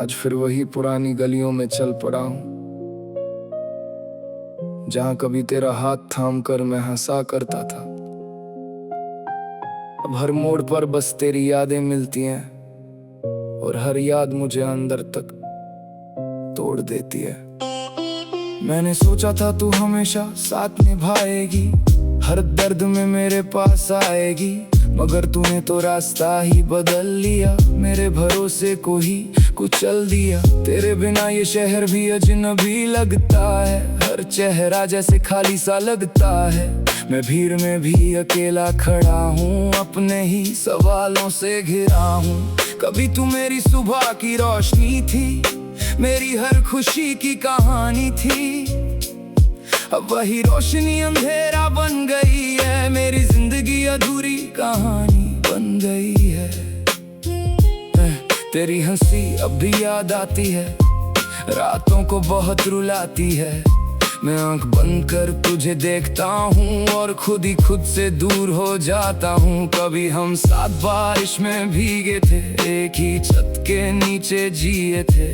आज फिर वही पुरानी गलियों में चल पड़ा हूँ, जहाँ कभी तेरा हाथ थाम कर मैं हंसा करता था। अब हर मोड़ पर बस तेरी यादें मिलती हैं, और हर याद मुझे अंदर तक तोड़ देती है। मैंने सोचा था तू हमेशा साथ निभाएगी, हर दर्द में मेरे पास आएगी, मगर तूने तो रास्ता ही बदल लिया, मेरे भरोसे को ही कुचल दिया। तेरे बिना ये शहर भी अजनबी लगता है, हर चेहरा जैसे खाली सा लगता है। मैं भीड़ में भी अकेला खड़ा हूँ, अपने ही सवालों से घिरा हूँ। कभी तू मेरी सुबह की रोशनी थी, मेरी हर खुशी की कहानी थी। अब वही रोशनी अंधेरा बन गई है, मेरी जिंदगी अधूरी कहानी बन गई है। तेरी हंसी अब भी याद आती है, रातों को बहुत रुलाती है। मैं आंख बंद कर तुझे देखता हूँ और खुद ही खुद से दूर हो जाता हूँ। कभी हम साथ बारिश में भीगे थे, एक ही छत के नीचे जिए थे।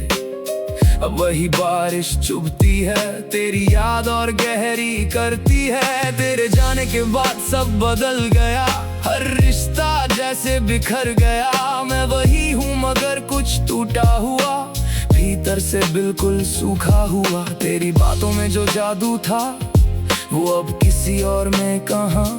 अब वही बारिश चुभती है, तेरी याद और गहरी करती है। तेरे जाने के बाद सब बदल गया, हर रिश्ता जैसे बिखर गया। मैं वही हूँ मगर कुछ टूटा हुआ, भीतर से बिल्कुल सूखा हुआ। तेरी बातों में जो जादू था वो अब किसी और में कहाँ।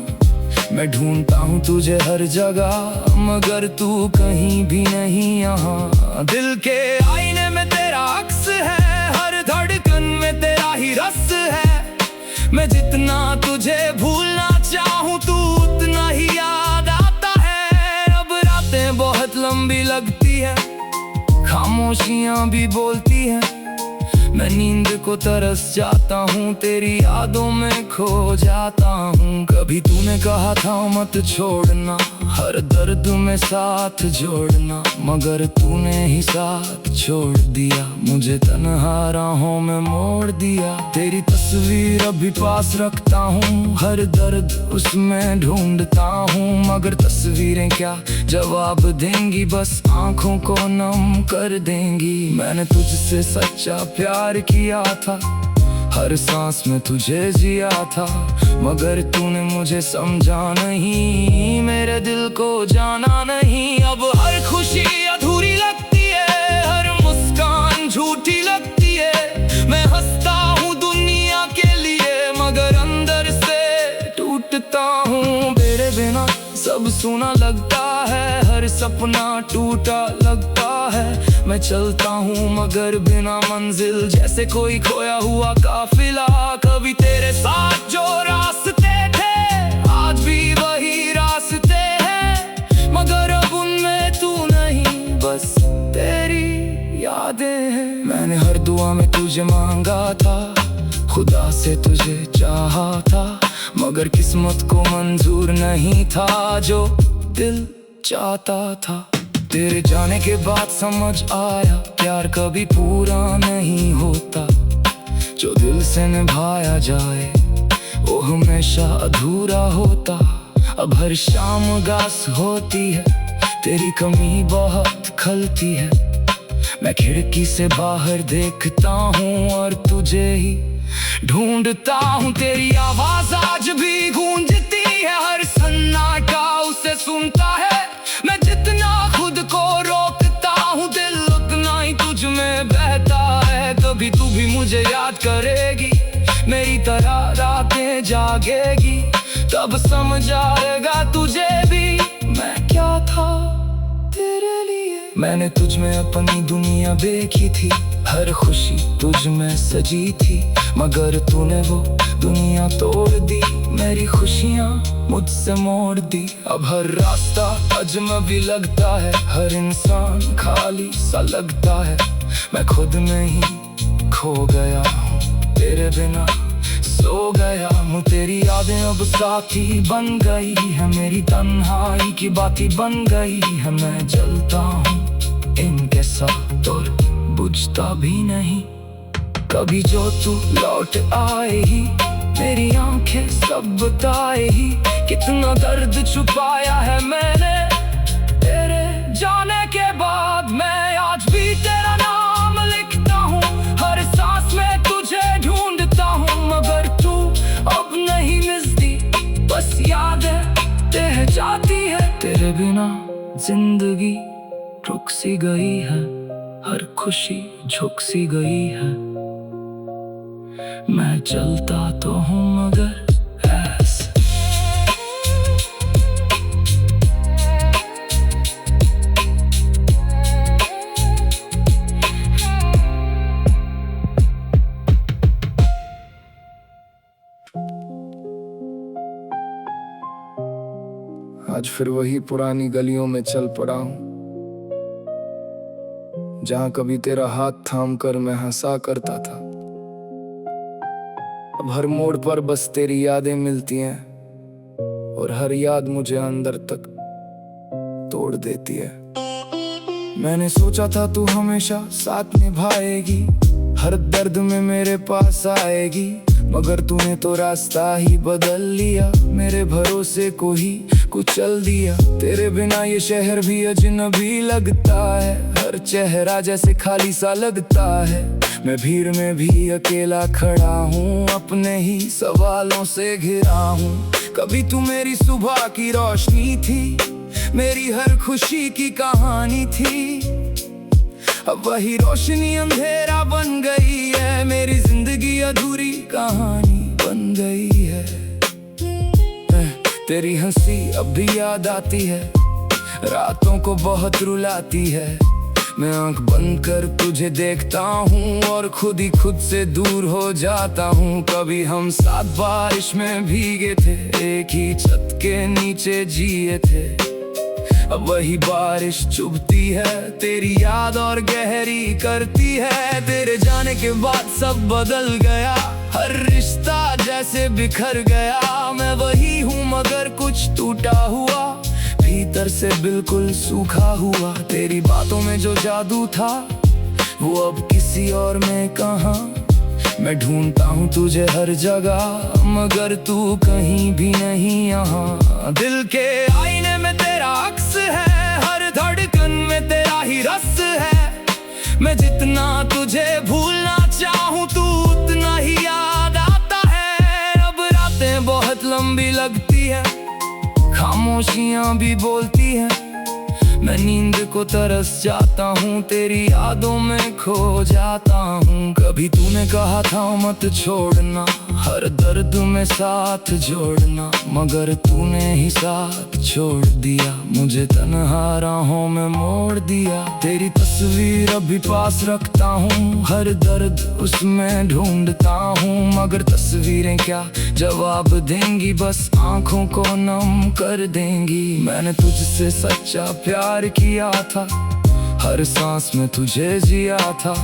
मैं ढूंढता हूँ तुझे हर जगह, मगर तू कहीं भी नहीं यहाँ। दिल के आईने में तेरा अक्स है, हर धड़कन में तेरा ही रस है। मैं जितना तुझे भूलना चाहूँ तू उतना ही याद आता है। अब रातें बहुत लंबी लगती है, खामोशियाँ भी बोलती हैं। मैं नींद को तरस जाता हूँ, तेरी यादों में खो जाता हूँ। कभी तूने कहा था मत छोड़ना, हर दर्द में साथ जोड़ना, मगर तूने ही साथ छोड़ दिया, मुझे तन्हा राहों में मोड़ दिया। तेरी तस्वीर अभी पास रखता हूँ, हर दर्द उसमें ढूंढता हूँ, मगर तस्वीरें क्या जवाब देंगी, बस आंखों को नम कर देंगी। मैंने तुझसे सच्चा प्यार किया था, हर सांस में तुझे जिया था, मगर तूने मुझे समझा नहीं, मेरे दिल को जाना नहीं। अब हर खुशी अधूरी लगती है, हर मुस्कान झूठी लगती है। मैं हंसता हूँ दुनिया के लिए, मगर अंदर से टूटता हूँ। तेरे बिना सब सुना लगता है, हर सपना टूटा लगता है। मैं चलता हूँ मगर बिना मंजिल, जैसे कोई खोया हुआ काफिला। कभी तेरे साथ जो रास्ते थे आज भी वही रास्ते हैं, मगर अब उनमें तू नहीं, बस तेरी यादें हैं। मैंने हर दुआ में तुझे मांगा था, खुदा से तुझे चाहा था, मगर किस्मत को मंजूर नहीं था जो दिल चाहता था। तेरे जाने के बाद समझ आया, प्यार कभी पूरा नहीं होता, जो दिल से निभाया जाए वो हमेशा अधूरा होता। अब हर शाम उदास होती है, तेरी कमी बहुत खलती है। मैं खिड़की से बाहर देखता हूँ और तुझे ही ढूंढता हूँ। तेरी आवाज आज भी गूंजती है, हर सन्नाटा उसे सुनता है। मैं जितना खुद को रोकता हूँ, दिल उतना ही तुझ में बहता है। कभी तू भी मुझे याद करेगी, मेरी तरह रातें जागेगी, तब समझ आएगा तुझे भी मैं क्या था तेरे लिए। मैंने तुझ में अपनी दुनिया देखी थी, हर खुशी तुझ में सजी थी, मगर तूने वो दुनिया तोड़ दी, मेरी खुशियाँ मुझसे मोड़ दी। अब हर रास्ता अजनबी लगता है, हर इंसान खाली सा लगता है। मैं खुद में ही खो गया हूँ, तेरे बिना सो गया हूँ। तेरी यादें अब साथी बन गई है, मेरी तन्हाई की बाती बन गई है। मैं जलता हूँ इनके साथ और बुझता भी नहीं। कभी जो तू लौट आए ही, मेरी आंखें सब बताए ही, कितना दर्द छुपाया है मैंने तेरे जाने के बाद। मैं आज भी तेरा नाम तेरे बिना जिंदगी रुक सी गई है, हर खुशी झुक सी गई है। मैं चलता तो हूँ मगर ऐसे। आज फिर वही पुरानी गलियों में चल पड़ा हूँ, जहाँ कभी तेरा हाथ थाम कर मैं हंसा करता था। अब हर मोड़ पर बस तेरी यादें मिलती हैं, और हर याद मुझे अंदर तक तोड़ देती है। मैंने सोचा था तू हमेशा साथ निभाएगी, हर दर्द में मेरे पास आएगी, मगर तूने तो रास्ता ही बदल लिया, मेरे भरोसे को ही कुचल दिया। तेरे बिना ये शहर भी अजनबी लगता है, हर चेहरा जैसे खाली सा लगता है। मैं भीड़ में भी अकेला खड़ा हूँ, अपने ही सवालों से घिरा हूँ। कभी तू मेरी सुबह की रोशनी थी, मेरी हर खुशी की कहानी थी। अब वही रोशनी अंधेरा बन गई है, मेरी जिंदगी अधूरी कहानी बन गई है। तेरी हंसी अब भी याद आती है, रातों को बहुत रुलाती है। मैं आंख बंद कर तुझे देखता हूँ और खुद ही खुद से दूर हो जाता हूँ। कभी हम साथ बारिश में भीगे थे, एक ही छत के नीचे जिए थे। अब वही बारिश चुभती है, तेरी याद और गहरी करती है। तेरे जाने के बाद सब बदल गया, हर रिश्ता जैसे बिखर गया। मैं वही हूँ मगर कुछ टूटा हुआ, भीतर से बिल्कुल सूखा हुआ। तेरी बातों में जो जादू था वो अब किसी और में कहाँ। मैं ढूंढता हूँ तुझे हर जगह, मगर तू कहीं भी नहीं यहाँ। दिल के आईने में तेरा अक्स है, हर धड़कन में तेरा ही रस है। मैं जितना तुझे भूलना चाहूँ तू उतना ही याद आता है। अब रातें बहुत लंबी लगती है, खामोशियाँ भी बोलती हैं। मैं नींद को तरस जाता हूँ, तेरी यादों में खो जाता हूँ। कभी तूने कहा था मत छोड़ना, हर दर्द में साथ जोड़ना, मगर तूने ही साथ छोड़ दिया, मुझे तन्हा राहों में मोड़ दिया। तेरी तस्वीर अभी पास रखता हूँ, हर दर्द उसमें ढूंढता हूँ, मगर तस्वीरें क्या जवाब देंगी, बस आंखों को नम कर देंगी। मैंने तुझसे सच्चा प्यार किया था, हर सांस में तुझे जिया था,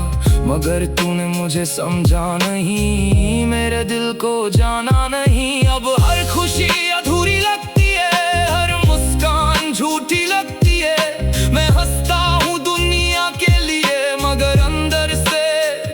मगर तूने मुझे समझा नहीं, मेरे दिल को जाना नहीं। अब हर खुशी अधूरी लगती है, हर मुस्कान झूठी लगती है। मैं हंसता हूँ दुनिया के लिए, मगर अंदर से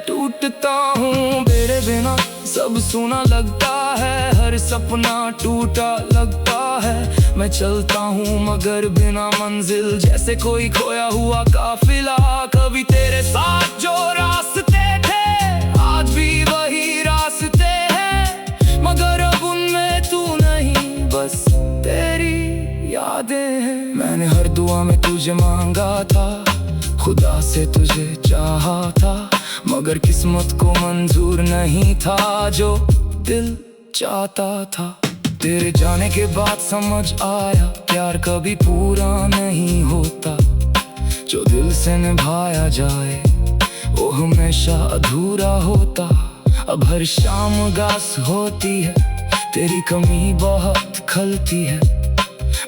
टूटता हूँ। तेरे बिना सब सुना लगता है, हर सपना टूटा लगता है। मैं चलता हूँ मगर बिना मंजिल, जैसे कोई खोया हुआ काफिला। कभी तेरे साथ जो रास्ते थे आज भी वही रास्ते हैं, मगर अब उनमें तू नहीं, बस तेरी यादें हैं। मैंने हर दुआ में तुझे मांगा था, खुदा से तुझे चाहा था, मगर किस्मत को मंजूर नहीं था जो दिल चाहता था। तेरे जाने के बाद समझ आया, प्यार कभी पूरा नहीं होता, जो दिल से निभाया जाए वो हमेशा अधूरा होता। अब हर शाम उदास होती है, तेरी कमी बहुत खलती है।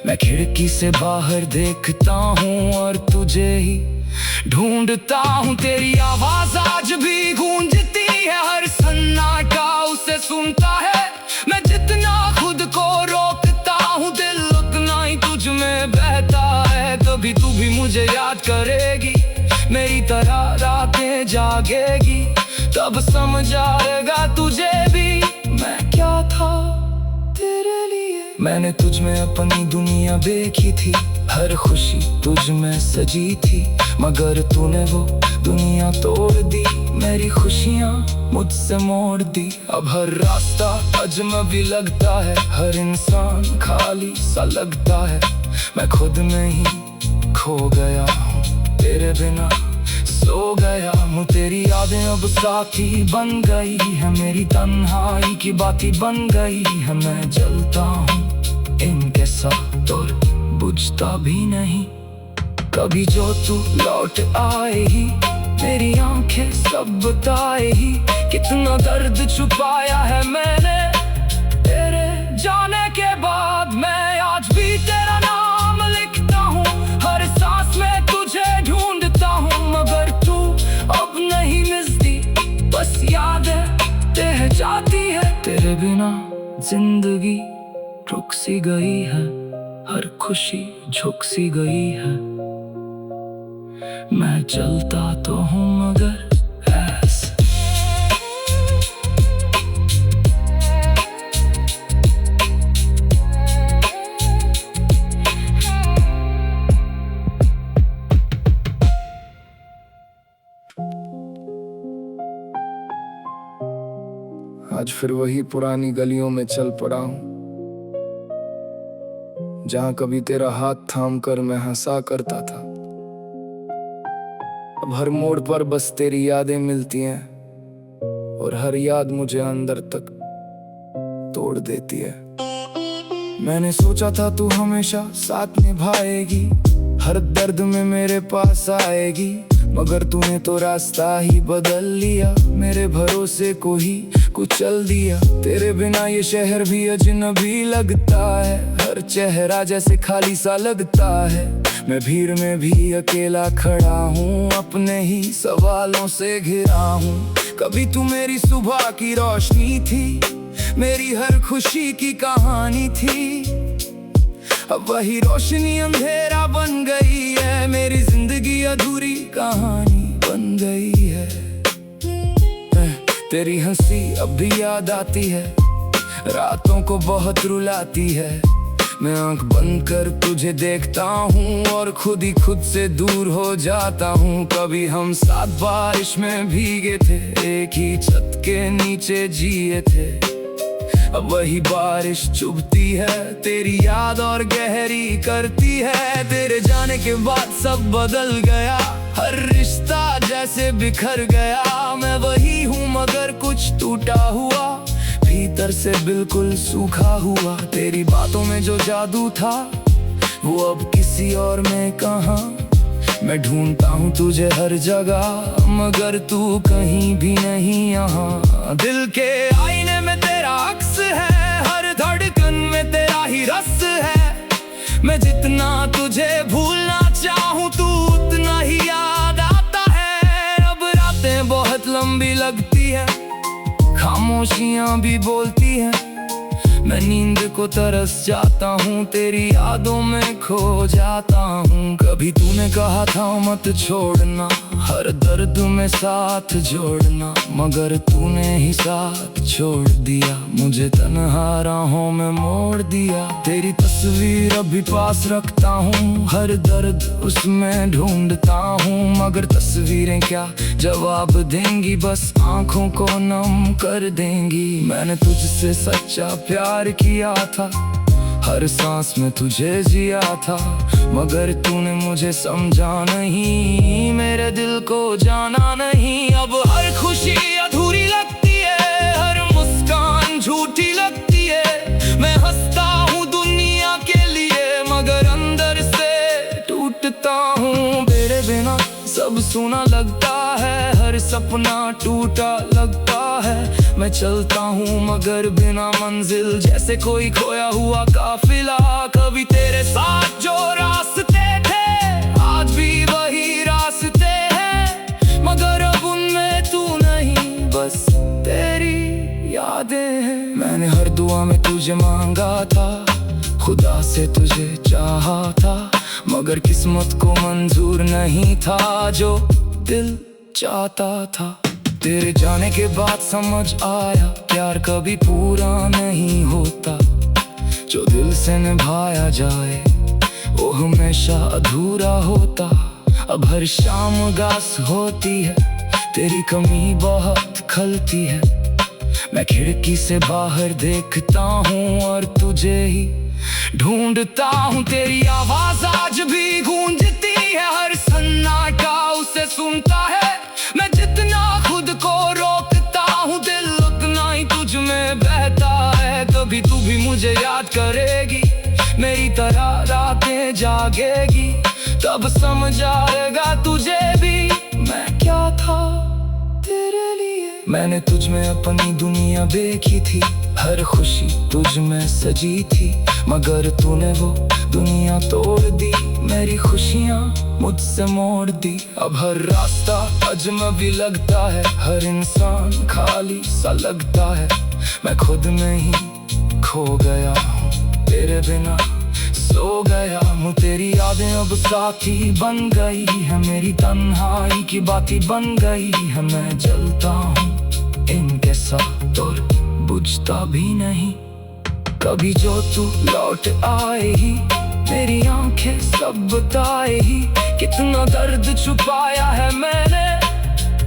मैं खिड़की से बाहर देखता हूँ और तुझे ही ढूंढता हूँ। तेरी आवाज आज भी गूंजती है, हर सन्नाटा उसे सुनता है। मैं जितना खुद को रोकता हूँ, दिल उतना ही तुझ में बहता है। कभी तू भी मुझे याद करेगी, मेरी तरह रातें जागेगी, तब समझ आएगा तुझे भी मैं क्या था तेरे लिए। मैंने तुझ में अपनी दुनिया देखी थी, हर खुशी तुझ में सजी थी, मगर तूने वो दुनिया तोड़ दी, मेरी खुशियाँ मुझसे मोड़ दी। अब हर रास्ता अजनबी लगता है, हर इंसान खाली सा लगता है, मैं खुद में ही खो गया हूँ, तेरे बिना सो गया हूँ। तेरी यादें अब साथी बन गई है, मेरी तन्हाई की बाती बन गई है। मैं जलता हूँ इनके साथ और बुझता भी नहीं, कभी जो तू लौट आए ही, मेरी आंखें सब बताए ही, कितना दर्द छुपाया है मैंने तेरे जाने के बाद। मैं आज भी तेरा नाम लिखता हूँ, हर सांस में तुझे ढूंढता हूँ, मगर तू अब नहीं मिलती, बस यादें रह जाती है। तेरे बिना जिंदगी रुक सी गई है, हर खुशी झुक सी गई है। मैं चलता तो हूँ मगर ऐसे। आज फिर वही पुरानी गलियों में चल पड़ा हूँ, जहाँ कभी तेरा हाथ थाम कर मैं हंसा करता था। अब हर मोड़ पर बस तेरी यादें मिलती हैं, और हर याद मुझे अंदर तक तोड़ देती है। मैंने सोचा था तू हमेशा साथ निभाएगी, हर दर्द में मेरे पास आएगी, मगर तूने तो रास्ता ही बदल लिया, मेरे भरोसे को ही कुचल दिया। तेरे बिना ये शहर भी अजनबी लगता है, हर चेहरा जैसे खाली सा लगता है। मैं भीड़ में भी अकेला खड़ा हूँ, अपने ही सवालों से घिरा हूँ। कभी तू मेरी सुबह की रोशनी थी, मेरी हर खुशी की कहानी थी, अब वही रोशनी अंधेरा बन गई है, मेरी जिंदगी अधूरी कहानी बन गई है। तेरी हंसी अब भी याद आती है, रातों को बहुत रुलाती है। मैं आंख बंद कर तुझे देखता हूँ और खुद ही खुद से दूर हो जाता हूँ। कभी हम साथ बारिश में भीगे थे, एक ही छत के नीचे जिए थे, अब वही बारिश चुभती है, तेरी याद और गहरी करती है। तेरे जाने के बाद सब बदल गया, हर रिश्ता जैसे बिखर गया। मैं वही हूँ मगर कुछ टूटा हुआ, भीतर से बिल्कुल सूखा हुआ। तेरी बातों में जो जादू था वो अब किसी और में कहाँ। मैं ढूंढता हूँ तुझे हर जगह, मगर तू कहीं भी नहीं यहाँ। दिल के आईने में तेरा अक्स है, हर धड़कन में तेरा ही रस है। मैं जितना तुझे भूलना चाहूँ तू उतना ही याद आता है। अब रातें बहुत लंबी लगती है, खामोशियाँ भी बोलती हैं, मैं नींद को तरस जाता हूँ, तेरी यादों में खो जाता हूँ। कभी तूने कहा था मत छोड़ना, हर दर्द में साथ जोड़ना, मगर तूने ही साथ छोड़ दिया, मुझे तन्हा राहों में मोड़ दिया। तेरी तस्वीर अभी पास रखता हूँ, हर दर्द उसमें ढूंढता हूँ, मगर तस्वीरें क्या जवाब देंगी, बस आंखों को नम कर देंगी। मैंने तुझसे सच्चा प्यार किया था, हर सांस में तुझे जिया था, मगर तूने मुझे समझा नहीं, मेरे दिल को जाना नहीं। अब हर खुशी अधूरी लगती है, हर मुस्कान झूठी लगती है। मैं हंसता हूँ दुनिया के लिए, मगर अंदर से टूटता हूँ। तेरे बिना सब सुना लगता है, हर सपना टूटा लगता है। मैं चलता हूँ मगर बिना मंजिल, जैसे कोई खोया हुआ काफिला। कभी तेरे साथ जो रास्ते थे आज भी वही रास्ते हैं, मगर अब उनमें तू नहीं, बस तेरी यादें हैं। मैंने हर दुआ में तुझे मांगा था, खुदा से तुझे चाहा था, मगर किस्मत को मंजूर नहीं था जो दिल चाहता था। तेरे जाने के बाद समझ आया, प्यार कभी पूरा नहीं होता, जो दिल से निभाया जाए वो हमेशा अधूरा होता। अब हर शाम उदास होती है, तेरी कमी बहुत खलती है। मैं खिड़की से बाहर देखता हूँ और तुझे ही ढूंढता हूँ। तेरी आवाज आज भी गूंजती है, हर सन्नाटा उसे सुनता है। मैं जितना खुद को रोकता हूँ, दिल उतना ही तुझ में बहता है। कभी तू भी मुझे याद करेगी, मेरी तरह रातें जागेगी, तब समझ आएगा तुझे भी मैं क्या था तेरे लिए। मैंने तुझ में अपनी दुनिया देखी थी, हर खुशी तुझ में सजी थी, मगर तूने वो दुनिया तोड़ दी, मेरी खुशियाँ मुझसे मोड़ दी। अब हर रास्ता अजनबी लगता है, हर इंसान खाली सा लगता है। मैं खुद में ही खो गया हूँ, तेरे बिना सो गया हूँ। तेरी यादें अब साथी बन गई है, मेरी तन्हाई की बाती बन गई है। मैं जलता हूँ इनके साथ और बुझता भी नहीं। कभी जो तू लौट आए ही, मेरी आंखें सब बताए ही, कितना दर्द छुपाया है मैंने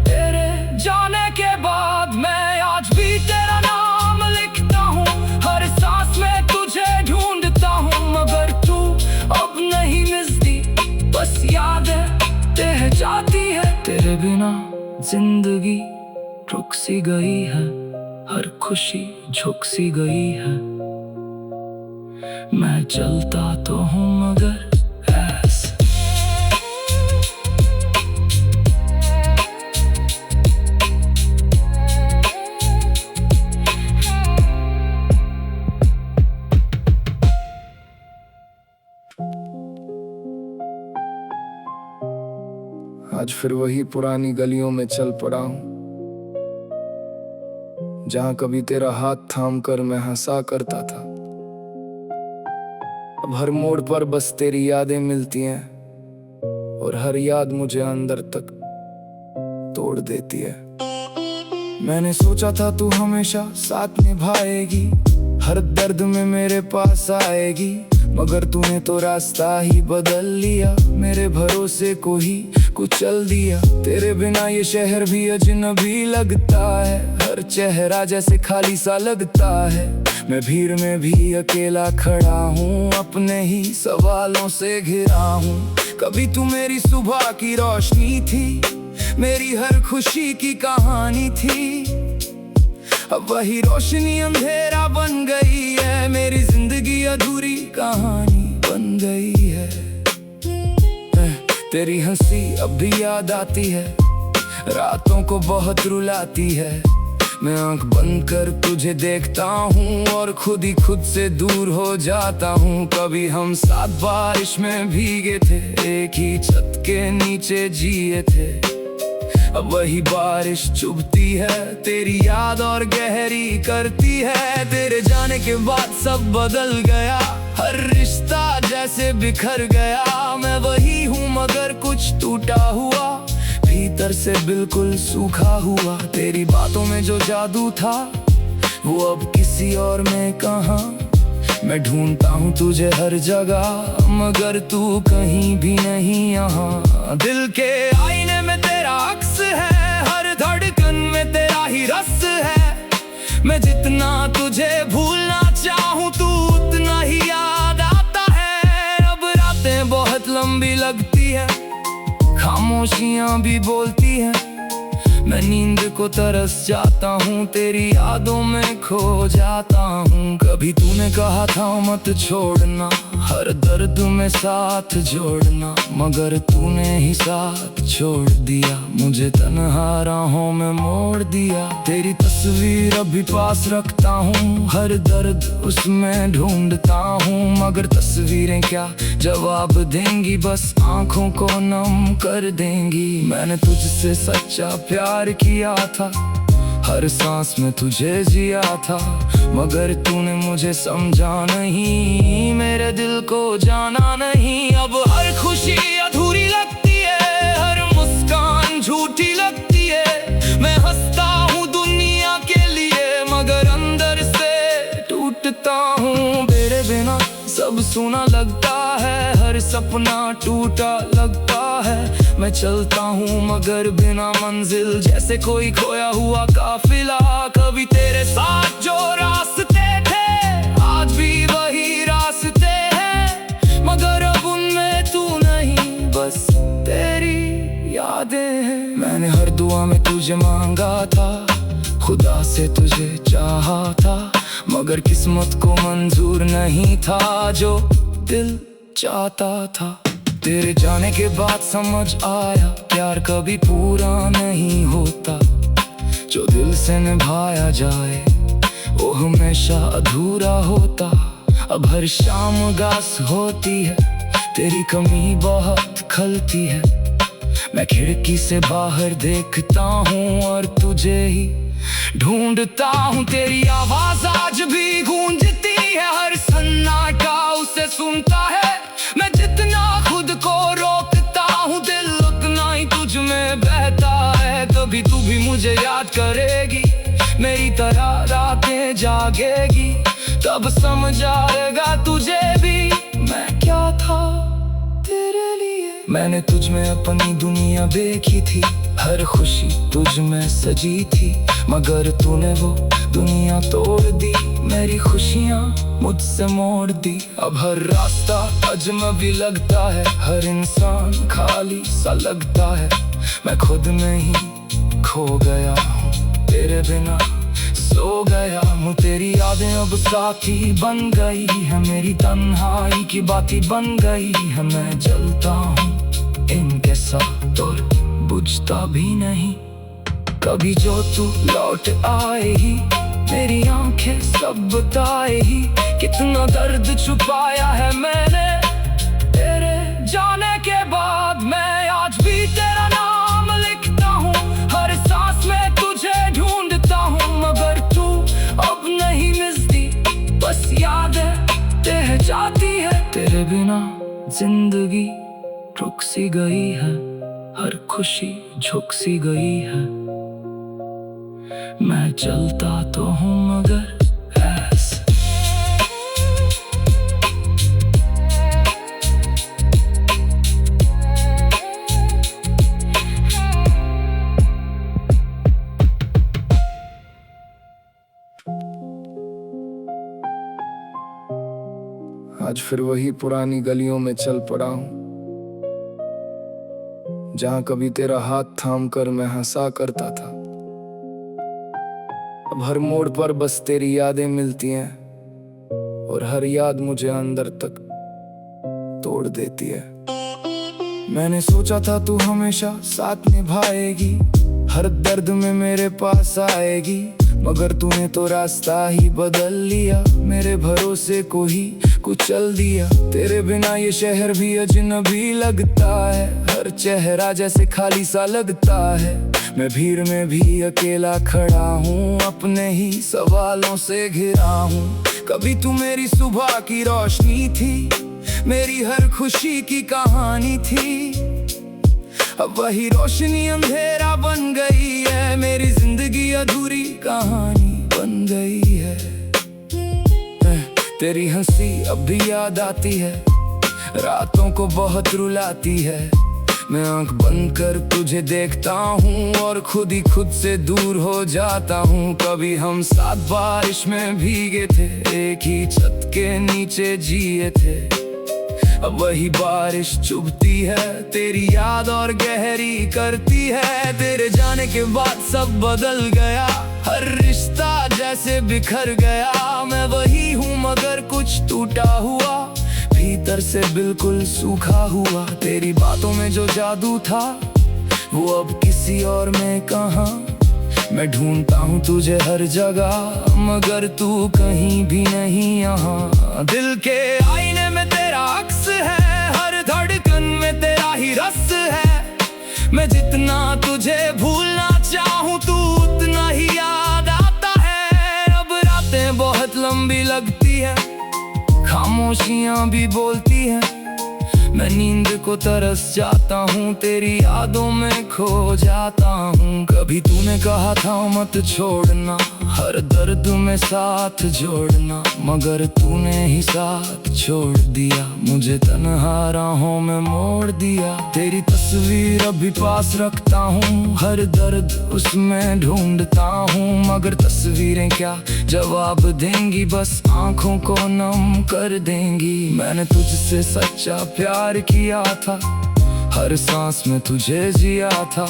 तेरे जाने के बाद। मैं आज भी तेरा नाम लिखता हूँ, हर सांस में तुझे ढूंढता हूँ, मगर तू अब नहीं मिलती, बस यादें रह जाती है। तेरे बिना जिंदगी रुक सी गई है, हर खुशी झुक सी गई है। मैं चलता तो हूँ मगर ऐसे। आज फिर वही पुरानी गलियों में चल पड़ा हूँ, जहाँ कभी तेरा हाथ थाम कर मैं हंसा करता था। अब हर मोड़ पर बस तेरी यादें मिलती हैं, और हर याद मुझे अंदर तक तोड़ देती है। मैंने सोचा था तू हमेशा साथ निभाएगी, हर दर्द में मेरे पास आएगी, मगर तूने तो रास्ता ही बदल लिया, मेरे भरोसे को ही कुचल दिया। तेरे बिना ये शहर भी अजनबी लगता है, हर चेहरा जैसे खाली सा लगता है। मैं भीड़ में भी अकेला खड़ा हूँ, अपने ही सवालों से घिरा हूँ। कभी तू मेरी सुबह की रोशनी थी, मेरी हर खुशी की कहानी थी। अब वही रोशनी अंधेरा बन गई है, मेरी जिंदगी अधूरी कहानी बन गई है। तेरी हंसी अब भी याद आती है, रातों को बहुत रुलाती है। मैं आंख बंद कर तुझे देखता हूँ और खुद ही खुद से दूर हो जाता हूँ। कभी हम साथ बारिश में भीगे थे, एक ही छत के नीचे जिए थे। अब वही बारिश चुभती है, तेरी याद और गहरी करती है। तेरे जाने के बाद सब बदल गया, हर रिश्ता जैसे बिखर गया। मैं वही हूँ मगर कुछ टूटा हुआ, भीतर से बिल्कुल सूखा हुआ। तेरी बातों में जो जादू था वो अब किसी और में कहाँ। मैं ढूंढता हूँ तुझे हर जगह, मगर तू कहीं भी नहीं यहाँ। दिल के आईने में तेरा अक्स है, हर धड़कन में तेरा ही रस है। मैं जितना तुझे भूलना चाहूँ तू उतना ही याद आता है। अब रातें बहुत लंबी लगती है, खामोशियाँ भी बोलती हैं। मैं नींद को तरस जाता हूँ, तेरी यादों में खो जाता हूँ। कभी तूने कहा था मत छोड़ना, हर दर्द में साथ जोड़ना, मगर तूने ही साथ छोड़ दिया, मुझे तन्हा राहों में मोड़ दिया। तेरी तस्वीर अभी पास रखता हूँ, हर दर्द उसमें ढूंढता हूँ, मगर तस्वीरें क्या जवाब देंगी, बस आंखों को नम कर देंगी। मैंने तुझसे सच्चा प्यार किया था, हर सांस में तुझे जिया था, मगर तूने मुझे समझा नहीं, मेरे दिल को जाना नहीं। अब हर खुशी अधूरी लगती है, हर मुस्कान झूठी लगती है। मैं हंसता हूँ दुनिया के लिए, मगर अंदर से टूटता हूँ। तेरे सुना लगता है, हर सपना टूटा लगता है। मैं चलता हूँ मगर बिना मंजिल, जैसे कोई खोया हुआ काफिला। कभी तेरे साथ जो रास्ते थे आज भी वही रास्ते हैं, मगर अब उनमें तू नहीं, बस तेरी यादें हैं। मैंने हर दुआ में तुझे मांगा था, खुदा से तुझे चाहा था, मगर किस्मत को मंजूर नहीं था जो दिल चाहता था। तेरे जाने के बाद समझ आया, प्यार कभी पूरा नहीं होता, जो दिल से निभाया जाए वो हमेशा अधूरा होता। अब हर शाम उदास होती है, तेरी कमी बहुत खलती है। मैं खिड़की से बाहर देखता हूँ और तुझे ही ढूंढता हूँ। तेरी आवाज आज भी गूंजती है, हर सन्नाटा उसे सुनता है। मैं जितना खुद को रोकता हूँ, दिल उतना ही तुझ में बहता है। कभी तू भी मुझे याद करेगी, मेरी तरह रातें जागेगी, तब समझ आएगा तुझे भी मैं क्या था तेरे लिए। मैंने तुझ में अपनी दुनिया देखी थी, हर खुशी तुझ में सजी थी, मगर तूने वो दुनिया तोड़ दी, मेरी खुशियाँ मुझसे मोड़ दी। अब हर रास्ता अजनबी लगता है, हर इंसान खाली सा लगता है। मैं खुद में ही खो गया हूँ, तेरे बिना सो गया हूँ। तेरी यादें अब साथी बन गई है, मेरी तन्हाई की बाती बन गई है। मैं जलता हूँ इनके साथ और बुझता भी नहीं, कभी जो तू लौट आए ही, मेरी आंखें सब बताए ही, कितना दर्द छुपाया है मैंने तेरे जाने के बाद। मैं आज भी तेरा नाम लिखता हूँ, हर सांस में तुझे ढूंढता हूँ, मगर तू अब नहीं मिलती, बस यादें रह जाती है। तेरे बिना जिंदगी रुक सी गई है, हर खुशी झुक सी गई है। मैं चलता तो हूँ मगर ऐसे। आज फिर वही पुरानी गलियों में चल पड़ा हूँ, जहाँ कभी तेरा हाथ थाम कर मैं हंसा करता था। अब हर मोड़ पर बस तेरी यादें मिलती हैं, और हर याद मुझे अंदर तक तोड़ देती है। मैंने सोचा था तू हमेशा साथ निभाएगी, हर दर्द में मेरे पास आएगी, मगर तूने तो रास्ता ही बदल लिया, मेरे भरोसे को ही कुचल दिया। तेरे बिना ये शहर भी अजनबी लगता है, हर चेहरा जैसे खाली सा लगता है। मैं भीड़ में भी अकेला खड़ा हूँ, अपने ही सवालों से घिरा हूँ। कभी तू मेरी सुबह की रोशनी थी, मेरी हर खुशी की कहानी थी, अब वही रोशनी अंधेरा बन गई है, मेरी जिंदगी अधूरी कहानी बन गई है। तेरी हंसी अब भी याद आती है, रातों को बहुत रुलाती है। मैं आंख बंद कर तुझे देखता हूँ और खुद ही खुद से दूर हो जाता हूँ। कभी हम साथ बारिश में भीगे थे, एक ही छत के नीचे जिए थे, अब वही बारिश चुभती है, तेरी याद और गहरी करती है। तेरे जाने के बाद सब बदल गया, हर रिश्ता जैसे बिखर गया। मैं वही हूँ मगर कुछ टूटा हुआ, भीतर से बिल्कुल सूखा हुआ। तेरी बातों में जो जादू था वो अब किसी और में कहाँ। मैं ढूंढता हूँ तुझे हर जगह, मगर तू कहीं भी नहीं यहाँ। दिल के आईने में तेरा अक्स है, हर धड़कन में तेरा ही रस है। मैं जितना तुझे भूलना चाहूँ तू उतना ही याद आता है। अब रातें बहुत लंबी लगती है, खामोशियाँ भी बोलती हैं, मैं नींद को तरस जाता हूँ, तेरी यादों में खो जाता हूँ। कभी तूने कहा था मत छोड़ना, हर दर्द में साथ जोड़ना, मगर तूने ही साथ छोड़ दिया, मुझे तन्हा राहों में मोड़ दिया। तेरी तस्वीर अभी पास रखता हूँ, हर दर्द उसमें ढूंढता हूँ, मगर तस्वीरें क्या जवाब देंगी, बस आंखों को नम कर देंगी। मैंने तुझसे सच्चा प्यार किया था, हर सांस में तुझे जिया था,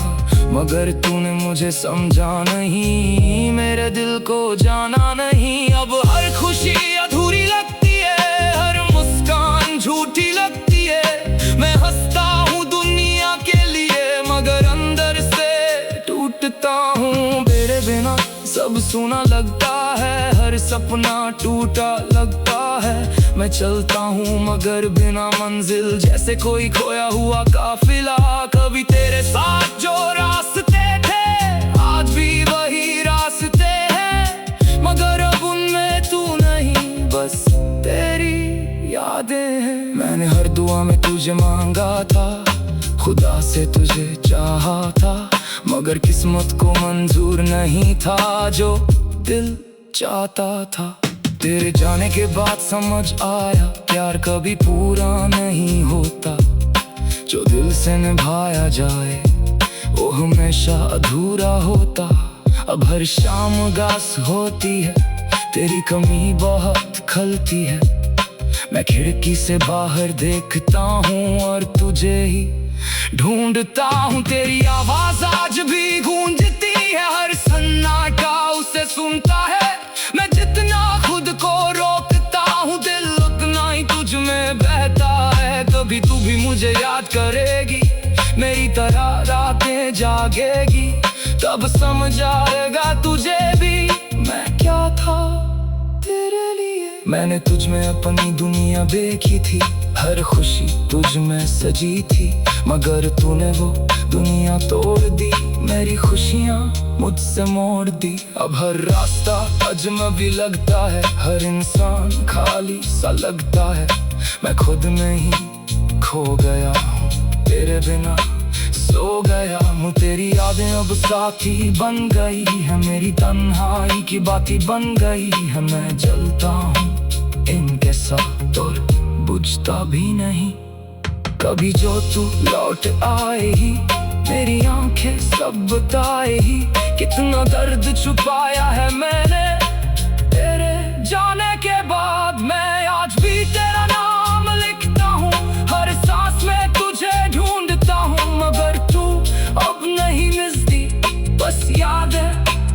मगर तूने मुझे समझा नहीं, मेरे दिल को जाना नहीं। अब हर खुशी अधूरी लगती है, हर मुस्कान झूठी लगती है। मैं हंसता हूँ दुनिया के लिए, मगर अंदर से टूटता हूँ। तेरे बिना सब सुना लगता है, हर सपना टूटा लगता है। मैं चलता हूँ मगर बिना मंजिल, जैसे कोई खोया हुआ काफिला। कभी तेरे साथ जो रास्ते थे, आज भी वही रास्ते हैं, मगर अब उनमें तू नहीं, बस तेरी यादें हैं। मैंने हर दुआ में तुझे मांगा था, खुदा से तुझे चाहा था, मगर किस्मत को मंजूर नहीं था जो दिल चाहता था। तेरे जाने के बाद समझ आया, प्यार कभी पूरा नहीं होता, जो दिल से निभाया जाए वो हमेशा अधूरा होता। अब हर शाम उदास होती है, तेरी कमी बहुत खलती है। मैं खिड़की से बाहर देखता हूँ और तुझे ही ढूंढता हूँ। तेरी आवाज आज भी गूंजती है, हर सन्नाटा उसे सुनता है। मैं जितना खुद को रोकता हूँ, दिल उतना ही तुझ में बहता है। कभी तू भी मुझे याद करेगी, मेरी तरह रातें जागेगी, तब समझ आएगा तुझे भी मैं क्या था तेरे लिए। मैंने तुझ में अपनी दुनिया देखी थी, हर खुशी तुझ में सजी थी, मगर तूने वो दुनिया तोड़ दी, मेरी खुशियाँ मुझसे मोड़ दी। अब हर रास्ता अजनबी लगता है, हर इंसान खाली सा लगता है। मैं खुद में ही खो गया हूँ, तेरे बिना सो गया हूँ। तेरी यादें अब साथी बन गई है, मेरी तन्हाई की बाती बन गई है। मैं जलता हूँ इनके साथ और बुझता भी नहीं, कभी जो तू लौट आए ही, मेरी आंखें सब बताए ही, कितना दर्द छुपाया है मैंने तेरे जाने के बाद। मैं आज भी तेरा नाम लिखता हूँ, हर सांस में तुझे ढूंढता हूँ, मगर तू अब नहीं मिलती, बस यादें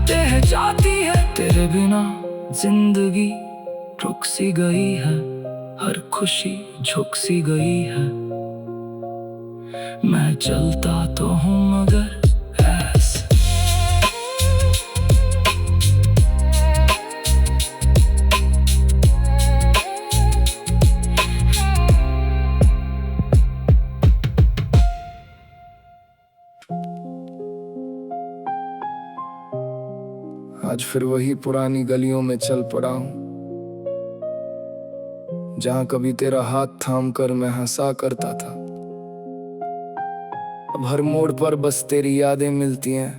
रह जाती है। तेरे बिना जिंदगी रुक सी गई है, हर खुशी झुक सी गई है। मैं चलता तो हूँ मगर ऐसे। आज फिर वही पुरानी गलियों में चल पड़ा हूँ, जहाँ कभी तेरा हाथ थाम कर मैं हंसा करता था। अब हर मोड़ पर बस तेरी यादें मिलती हैं,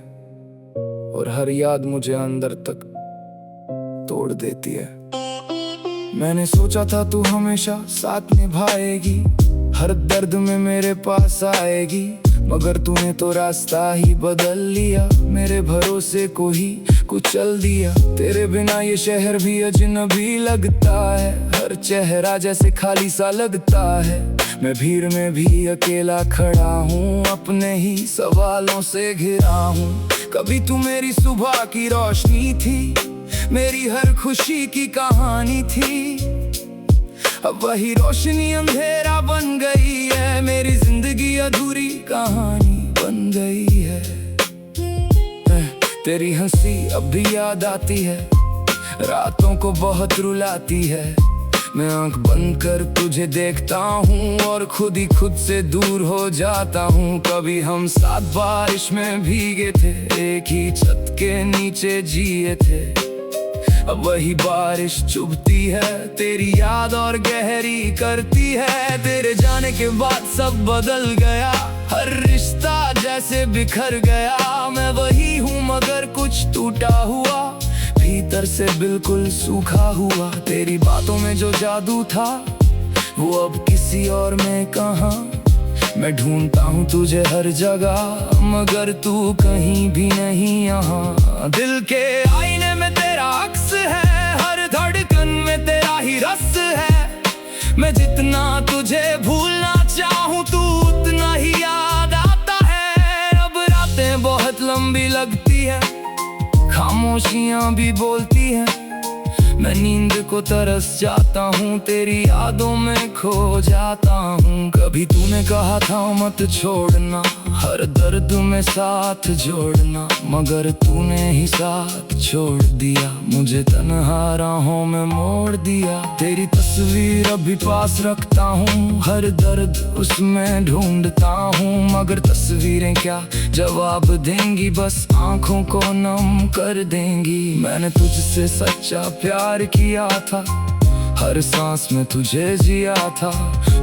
और हर याद मुझे अंदर तक तोड़ देती है। मैंने सोचा था तू हमेशा साथ निभाएगी, हर दर्द में मेरे पास आएगी, मगर तूने तो रास्ता ही बदल लिया, मेरे भरोसे को ही कुचल दिया। तेरे बिना ये शहर भी अजनबी लगता है, हर चेहरा जैसे खाली सा लगता है। मैं भीड़ में भी अकेला खड़ा हूँ, अपने ही सवालों से घिरा हूँ। कभी तू मेरी सुबह की रोशनी थी, मेरी हर खुशी की कहानी थी, अब वही रोशनी अंधेरा बन गई है, मेरी जिंदगी अधूरी कहानी बन गई है। तेरी हंसी अब भी याद आती है, रातों को बहुत रुलाती है। मैं आंख बंद कर तुझे देखता हूँ और खुद ही खुद से दूर हो जाता हूँ। कभी हम साथ बारिश में भीगे थे, एक ही छत के नीचे जिए थे, अब वही बारिश चुभती है, तेरी याद और गहरी करती है। तेरे जाने के बाद सब बदल गया, हर रिश्ता जैसे बिखर गया। मैं वही हूँ मगर कुछ टूटा हुआ, भीतर से बिल्कुल सूखा हुआ। तेरी बातों में जो जादू था वो अब किसी और में कहाँ। मैं ढूंढता हूँ तुझे हर जगह, मगर तू कहीं भी नहीं यहाँ। दिल के आईने में तेरा अक्स है, हर धड़कन में तेरा ही रस है। मैं जितना तुझे भूलना चाहूँ तू उतना ही याद आता है। अब रातें बहुत लंबी लगती है, खामोशियाँ भी बोलती है। मैं नींद को तरस जाता हूँ, तेरी यादों में खो जाता हूँ। कभी तूने कहा था मत छोड़ना, हर दर्द में साथ जोड़ना, मगर तूने ही साथ छोड़ दिया, मुझे तन्हा राहों में मोड़ दिया। तेरी तस्वीर अभी पास रखता हूँ, हर दर्द उसमें ढूंढता हूँ, मगर तस्वीरें क्या जवाब देंगी, बस आंखों को नम कर देंगी। मैंने तुझसे सच्चा प्यार किया था, हर सांस में तुझे जिया था,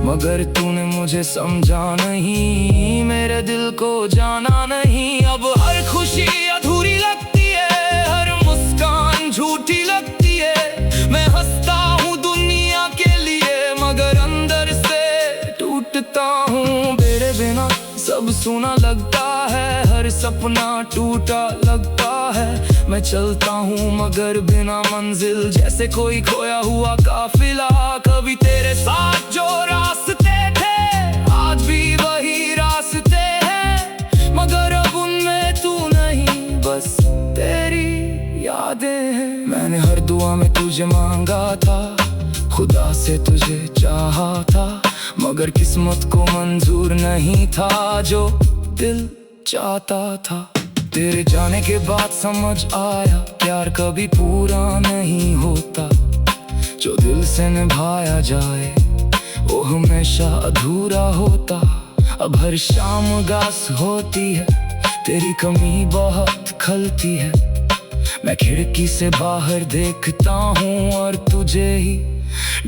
मगर तूने मुझे समझा नहीं, मेरे दिल को जाना नहीं। अब हर खुशी अधूरी लगती है, हर मुस्कान झूठी लगती है। मैं हंसता हूँ दुनिया के लिए, मगर अंदर से टूटता हूँ। तेरे बिना सब सुना लगता है, हर सपना टूटा लगता है। मैं चलता हूँ मगर बिना मंजिल, जैसे कोई खोया हुआ काफिला। कभी तेरे साथ जो रास्ते थे आज भी वही रास्ते हैं, मगर अब उनमें तू नहीं, बस तेरी यादें हैं। मैंने हर दुआ में तुझे मांगा था, खुदा से तुझे चाहा था, मगर किस्मत को मंजूर नहीं था जो दिल चाहता था। तेरे जाने के बाद समझ आया, प्यार कभी पूरा नहीं होता, जो दिल से निभाया जाए वो हमेशा अधूरा होता। अब हर शाम उदास होती है, तेरी कमी बहुत खलती है। मैं खिड़की से बाहर देखता हूँ और तुझे ही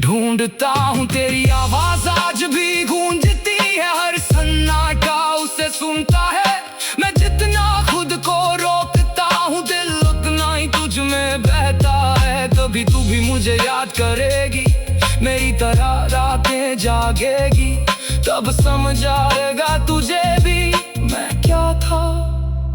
ढूंढता हूँ। तेरी आवाज आज भी गूंजती है, हर सन्नाटा उसे सुनता है। मैं जितना खुद को रोकता हूँ, दिल उतना ही तुझ में बहता है। कभी तू भी मुझे याद करेगी, मेरी तरह रातें जागेगी, तब समझ आएगा तुझे भी मैं क्या था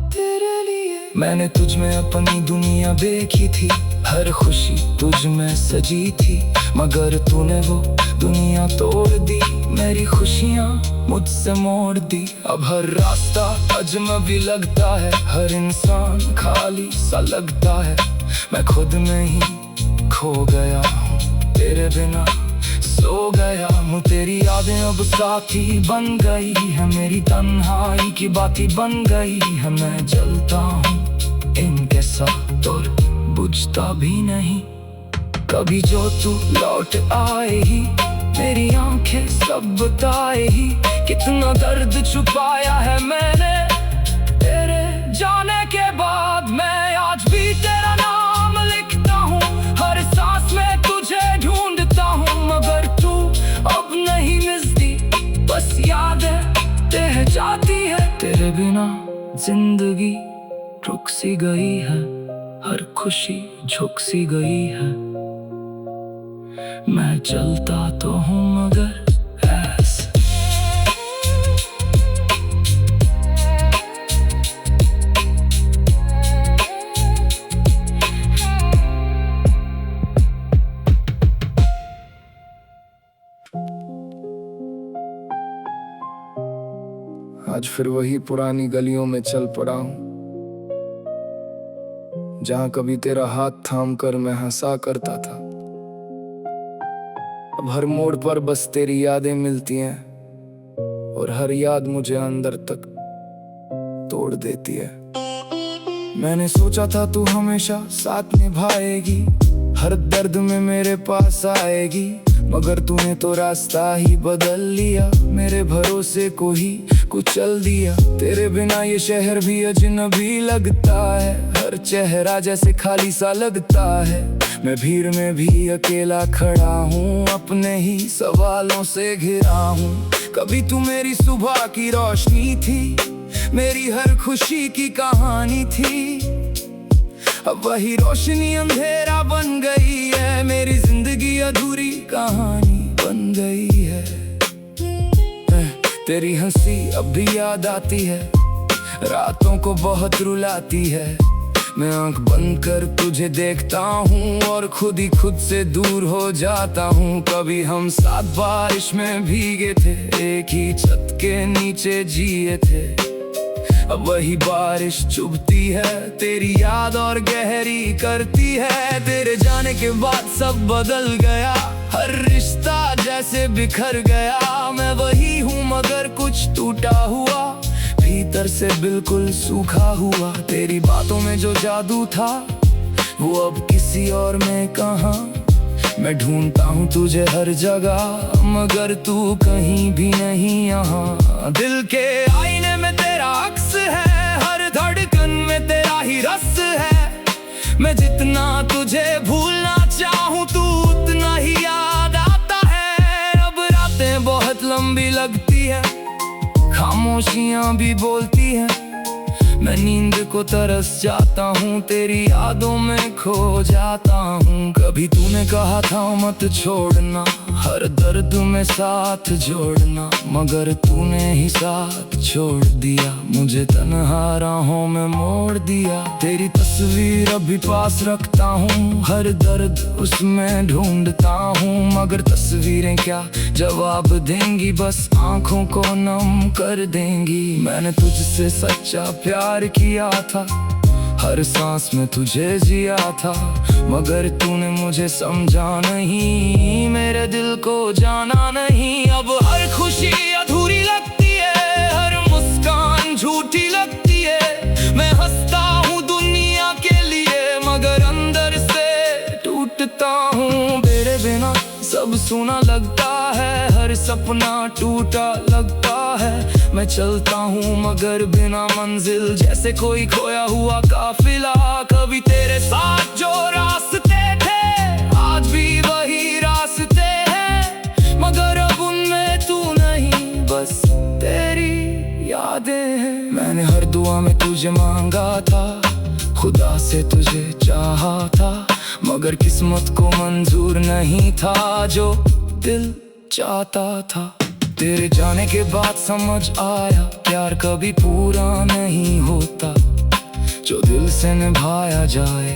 तेरे लिए। मैंने तुझ में अपनी दुनिया देखी थी, हर खुशी तुझ में सजी थी, मगर तूने वो दुनिया तोड़ दी, मेरी खुशियाँ मुझसे मोड़ दी। अब हर रास्ता अजनबी लगता है, हर इंसान खाली सा लगता है। मैं खुद में ही खो गया हूँ, तेरे बिना सो गया हूँ। तेरी यादें अब साथी बन गई है, मेरी तन्हाई की बाती बन गई है। मैं जलता हूँ इनके साथ और बुझता भी नहीं, कभी जो तू लौट आए ही, मेरी आंखें सब बताए ही, कितना दर्द छुपाया है मैंने तेरे जाने के बाद। मैं आज भी तेरा नाम लिखता हूँ, हर सांस में तुझे ढूंढता हूँ, मगर तू अब नहीं मिलती, बस यादें रह जाती है। तेरे बिना जिंदगी रुक सी गई है, हर खुशी झुक सी गई है। मैं चलता तो हूँ मगर ऐसे। आज फिर वही पुरानी गलियों में चल पड़ा हूँ, जहाँ कभी तेरा हाथ थाम कर मैं हंसा करता था। अब हर मोड़ पर बस तेरी यादें मिलती हैं, और हर याद मुझे अंदर तक तोड़ देती है। मैंने सोचा था तू हमेशा साथ निभाएगी, हर दर्द में मेरे पास आएगी, मगर तूने तो रास्ता ही बदल लिया, मेरे भरोसे को ही कुचल दिया। तेरे बिना ये शहर भी अजनबी लगता है, हर चेहरा जैसे खाली सा लगता है। मैं भीड़ में भी अकेला खड़ा हूँ, अपने ही सवालों से घिरा हूँ। कभी तू मेरी सुबह की रोशनी थी, मेरी हर खुशी की कहानी थी। अब वही रोशनी अंधेरा बन गई है, मेरी जिंदगी अधूरी कहानी बन गई है। तेरी हंसी अब भी याद आती है, रातों को बहुत रुलाती है। मैं आंख बंद कर तुझे देखता हूँ और खुद ही खुद से दूर हो जाता हूँ। कभी हम साथ बारिश में भीगे थे, एक ही छत के नीचे जिए थे। अब वही बारिश चुभती है, तेरी याद और गहरी करती है। तेरे जाने के बाद सब बदल गया, हर रिश्ता जैसे बिखर गया। मैं वही हूँ मगर कुछ टूटा हुआ, भीतर से बिल्कुल सूखा हुआ। तेरी बातों में जो जादू था वो अब किसी और में कहाँ। मैं ढूंढता हूँ तुझे हर जगह, मगर तू कहीं भी नहीं यहाँ। दिल के आईने में तेरा अक्स है, हर धड़कन में तेरा ही रस है। मैं जितना तुझे भूलना चाहूँ तू उतना ही याद आता है। अब रातें बहुत लंबी लगती है, खामोशियां भी बोलती हैं। मैं नींद को तरस जाता हूँ, तेरी यादों में खो जाता हूँ। कभी तूने कहा था मत छोड़ना, हर दर्द में साथ जोड़ना, मगर तूने ही साथ छोड़ दिया, मुझे तन्हा राहों में मोड़ दिया। तेरी तस्वीर अभी पास रखता हूँ, हर दर्द उसमें ढूंढता हूँ, मगर तस्वीरें क्या जवाब देंगी, बस आंखों को नम कर देंगी। मैंने तुझसे सच्चा प्यार किया था, हर सांस में तुझे जिया था, मगर तूने मुझे समझा नहीं, मेरे दिल को जाना नहीं। अब हर खुशी अधूरी लगती है, हर मुस्कान झूठी लगती है। मैं हंसता हूँ दुनिया के लिए, मगर अंदर से टूटता हूँ। तेरे बिना सब सुना लगता है, हर सपना टूटा लगता है। मैं चलता हूँ मगर बिना मंजिल, जैसे कोई खोया हुआ काफिला। कभी तेरे साथ जो रास्ते थे आज भी वही रास्ते हैं, मगर अब उनमें तू नहीं, बस तेरी यादें हैं। मैंने हर दुआ में तुझे मांगा था, खुदा से तुझे चाहा था, मगर किस्मत को मंजूर नहीं था जो दिल चाहता था। तेरे जाने के बाद समझ आया, प्यार कभी पूरा नहीं होता, जो दिल से निभाया जाए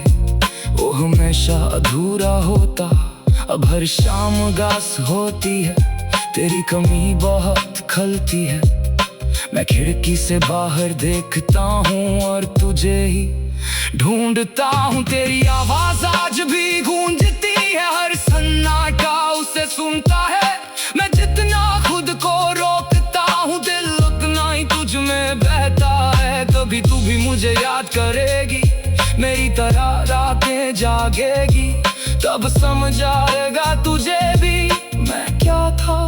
वो हमेशा अधूरा होता। अब हर शाम उदास होती है, तेरी कमी बहुत खलती है। मैं खिड़की से बाहर देखता हूँ और तुझे ही ढूंढता हूँ। तेरी आवाज आज भी गूंजती है, हर सन्नाटा उसे सुनता है। मैं जितना खुद को रोकता हूँ, दिल उतना ही तुझ में बहता है। कभी तू भी मुझे याद करेगी, मेरी तरह रातें जागेगी, तब समझ आएगा तुझे भी मैं क्या था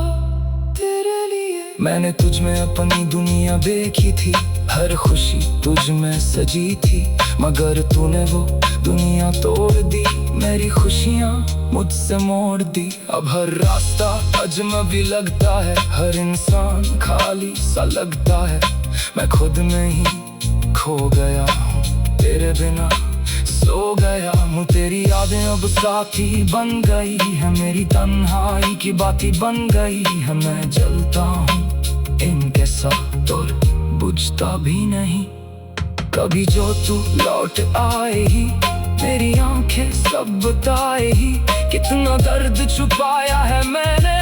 तेरे लिए। मैंने तुझ में अपनी दुनिया देखी थी, हर खुशी तुझ में सजी थी, मगर तूने वो दुनिया तोड़ दी, मेरी खुशियाँ मुझसे मोड़ दी। अब हर रास्ता अजनबी लगता है, हर इंसान खाली सा लगता है। मैं खुद में ही खो गया हूँ, तेरे बिना सो गया हूँ। तेरी यादें अब साथी बन गई है, मेरी तन्हाई की बाती बन गई है। मैं जलता हूँ इनके साथ और बुझता भी नहीं। कभी जो तू लौट आए ही, मेरी आंखें सब बताए ही, कितना दर्द छुपाया है मैंने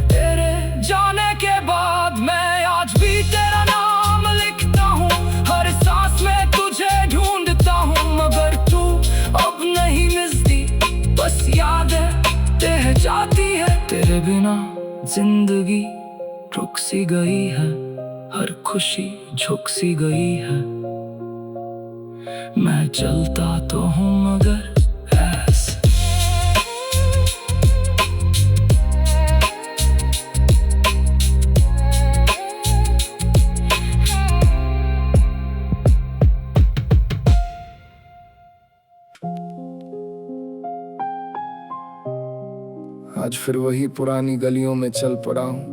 तेरे जाने के बाद। मैं आज भी तेरा नाम लिखता हूँ, हर सांस में तुझे ढूंढता हूँ, मगर तू अब नहीं मिलती, बस यादें रह जाती है। तेरे बिना जिंदगी रुक सी गई है, हर खुशी झुक सी गई है। मैं चलता तो हूँ मगर ऐसे। आज फिर वही पुरानी गलियों में चल पड़ा हूँ,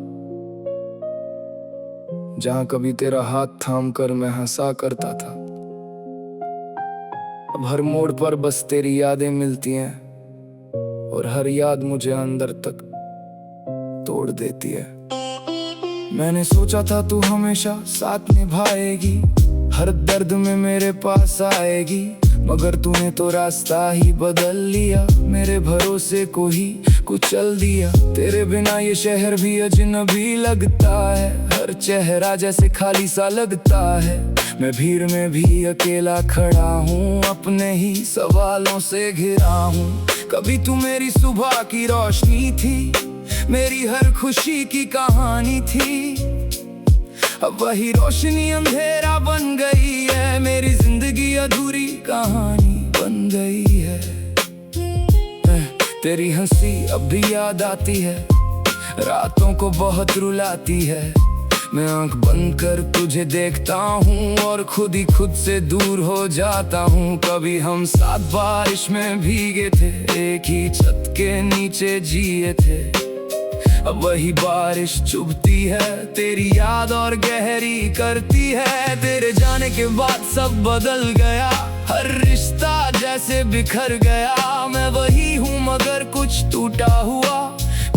जहाँ कभी तेरा हाथ थाम कर मैं हंसा करता था। अब हर मोड़ पर बस तेरी यादें मिलती हैं, और हर याद मुझे अंदर तक तोड़ देती है। मैंने सोचा था तू हमेशा साथ निभाएगी, हर दर्द में मेरे पास आएगी, मगर तूने तो रास्ता ही बदल लिया, मेरे भरोसे को ही कुचल दिया। तेरे बिना ये शहर भी अजनबी लगता है, हर चेहरा जैसे खाली सा लगता है। मैं भीड़ में भी अकेला खड़ा हूँ, अपने ही सवालों से घिरा हूँ। कभी तू मेरी सुबह की रोशनी थी, मेरी हर खुशी की कहानी थी। अब वही रोशनी अंधेरा बन गई है, मेरी जिंदगी अधूरी कहानी बन गई है। तेरी हंसी अब भी याद आती है, रातों को बहुत रुलाती है। मैं आंख बंद कर तुझे देखता हूँ और खुद ही खुद से दूर हो जाता हूँ। कभी हम साथ बारिश में भीगे थे, एक ही छत के नीचे जिए थे। अब वही बारिश चुभती है, तेरी याद और गहरी करती है। तेरे जाने के बाद सब बदल गया, हर रिश्ता जैसे बिखर गया। मैं वही हूँ मगर कुछ टूटा हुआ,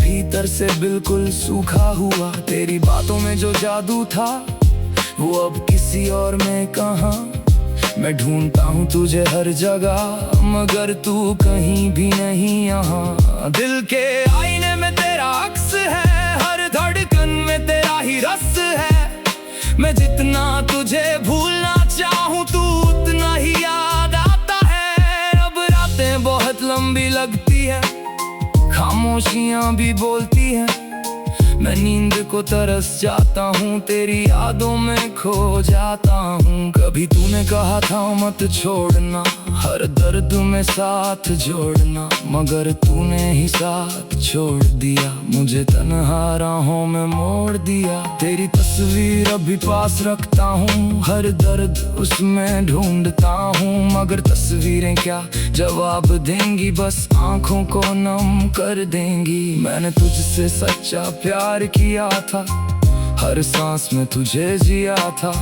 भीतर से बिल्कुल सूखा हुआ। तेरी बातों में जो जादू था वो अब किसी और में कहाँ। मैं ढूंढता हूँ तुझे हर जगह, मगर तू कहीं भी नहीं यहाँ। दिल के आईने में तेरा अक्स है, हर धड़कन में तेरा ही रस है। मैं जितना तुझे भूलना चाहूँ तू उतना ही याद आता है। अब रातें बहुत लंबी लगती है, खामोशियाँ भी बोलती हैं। मैं नींद को तरस जाता हूँ, तेरी यादों में खो जाता हूँ। कभी तूने कहा था मत छोड़ना, हर दर्द में साथ जोड़ना, मगर तूने ही साथ छोड़ दिया, मुझे तन्हा राहों में मोड़ दिया। तेरी तस्वीर अभी पास रखता हूँ, हर दर्द उसमें ढूंढता हूँ, मगर तस्वीरें क्या जवाब देंगी, बस आंखों को नम कर देंगी। मैंने तुझसे सच्चा प्यार किया था, हर सांस में तुझे जिया था,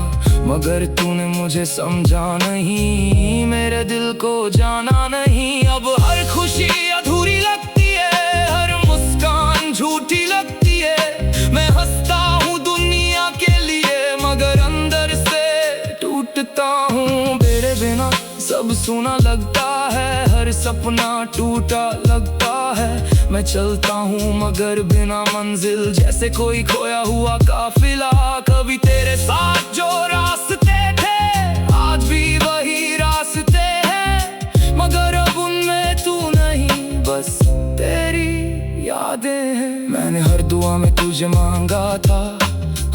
मगर तूने मुझे समझा नहीं, मेरे दिल को जाना नहीं। अब हर खुशी अधूरी लगती है, हर मुस्कान झूठी लगती है। मैं हंसता हूँ दुनिया के लिए, मगर अंदर से टूटता हूँ। तेरे बिना सब सुना लगता है, हर सपना टूटा लगता है। मैं चलता हूँ मगर बिना मंजिल, जैसे कोई खोया हुआ काफिला। कभी तेरे साथ जो रास्ते थे आज भी वही रास्ते हैं, मगर अब उनमें तू नहीं, बस तेरी यादें हैं। मैंने हर दुआ में तुझे मांगा था,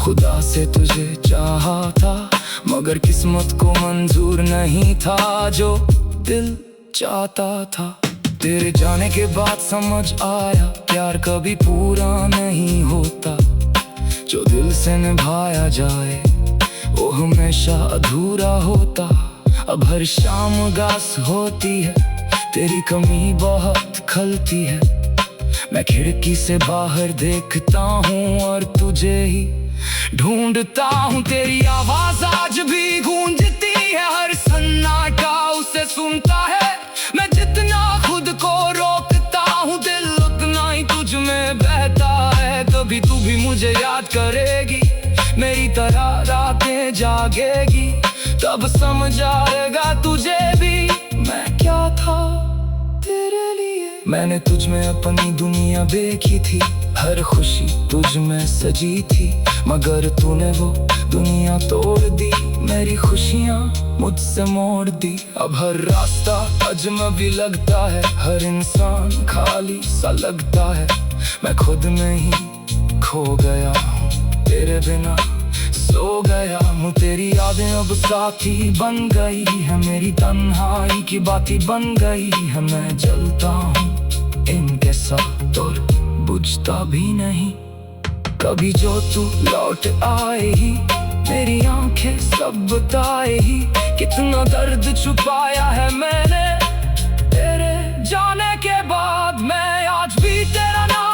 खुदा से तुझे चाहा था, मगर किस्मत को मंजूर नहीं था जो दिल चाहता था। तेरे जाने के बाद समझ आया, प्यार कभी पूरा नहीं होता, जो दिल से निभाया जाए वो हमेशा अधूरा होता। अब हर शाम उदास होती है, तेरी कमी बहुत खलती है। मैं खिड़की से बाहर देखता हूँ और तुझे ही ढूंढता हूँ। तेरी आवाज आज भी गूंजती है, हर सन्नाटा उसे सुनता है। मैं जितना खुद को रोकता हूँ, दिल उतना ही तुझ में बहता है। कभी तू भी मुझे याद करेगी, मेरी तरह रातें जागेगी, तब समझ आएगा तुझे भी मैं क्या था तेरे लिए। मैंने तुझ में अपनी दुनिया देखी थी, हर खुशी तुझ में सजी थी, मगर तूने वो दुनिया तोड़ दी, मेरी खुशियाँ मुझसे मोड़ दी। अब हर रास्ता अजनबी लगता है, हर इंसान खाली सा लगता है। मैं खुद में ही खो गया हूँ, तेरे बिना सो गया हूँ। तेरी यादें अब साथी बन गई है, मेरी तन्हाई की बाती बन गई है। मैं जलता हूँ इनके साथ और बुझता भी नहीं, कभी जो तू लौट आए ही, मेरी आंखें सब बताए ही, कितना दर्द छुपाया है मैंने। तेरे जाने के बाद मैं आज भी तेरा नाम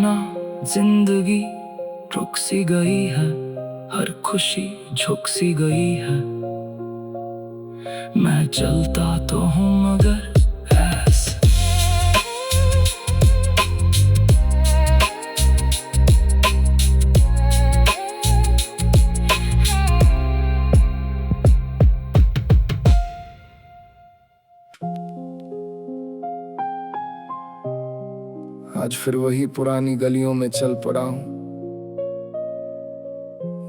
बिना जिंदगी रुक सी गई है, हर खुशी झुक सी गई है। मैं चलता तो हूँ मगर ऐसे। आज फिर वही पुरानी गलियों में चल पड़ा हूँ,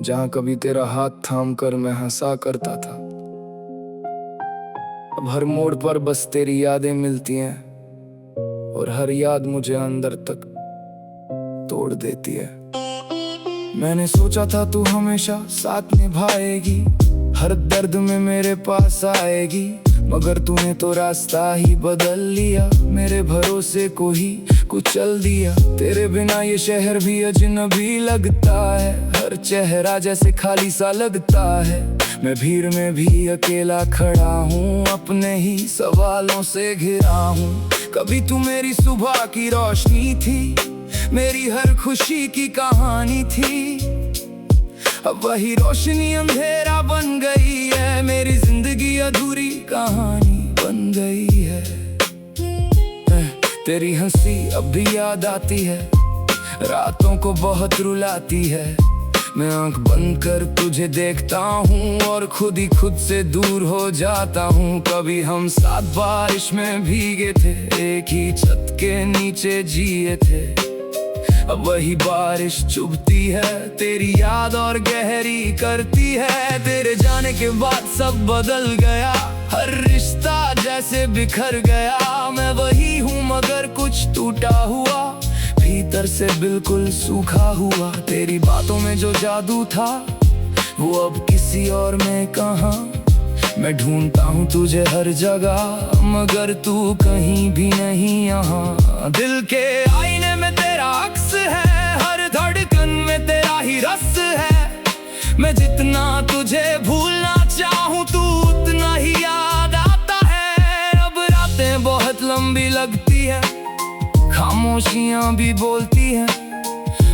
जहाँ कभी तेरा हाथ थाम कर मैं हंसा करता था। अब हर मोड़ पर बस तेरी यादें मिलती हैं, और हर याद मुझे अंदर तक तोड़ देती है। मैंने सोचा था तू हमेशा साथ निभाएगी, हर दर्द में मेरे पास आएगी, मगर तूने तो रास्ता ही बदल लिया, मेरे भरोसे को ही कुचल दिया। तेरे बिना ये शहर भी अजनबी लगता है, हर चेहरा जैसे खाली सा लगता है। मैं भीड़ में भी अकेला खड़ा हूँ, अपने ही सवालों से घिरा हूँ। कभी तू मेरी सुबह की रोशनी थी, मेरी हर खुशी की कहानी थी। अब वही रोशनी अंधेरा बन गई है, मेरी जिंदगी अधूरी कहानी बन गई है। तेरी हंसी अब भी याद आती है, रातों को बहुत रुलाती है। मैं आंख बंद कर तुझे देखता हूँ और खुद ही खुद से दूर हो जाता हूँ। कभी हम साथ बारिश में भीगे थे, एक ही छत के नीचे जिए थे। अब वही बारिश चुभती है, तेरी याद और गहरी करती है। तेरे जाने के बाद सब बदल गया, हर रिश्ता जैसे बिखर गया। मैं वही हूँ मगर कुछ टूटा हुआ, भीतर से बिल्कुल सूखा हुआ। तेरी बातों में जो जादू था वो अब किसी और में कहाँ। मैं ढूंढता हूँ तुझे हर जगह, मगर तू कहीं भी नहीं यहाँ। दिल के आईने में तेरा अक्स है, हर धड़कन में तेरा ही रस है। मैं जितना तुझे भूलना चाहूँ तू उतना ही याद आता है। अब रातें बहुत लंबी लगती है, खामोशियाँ भी बोलती हैं।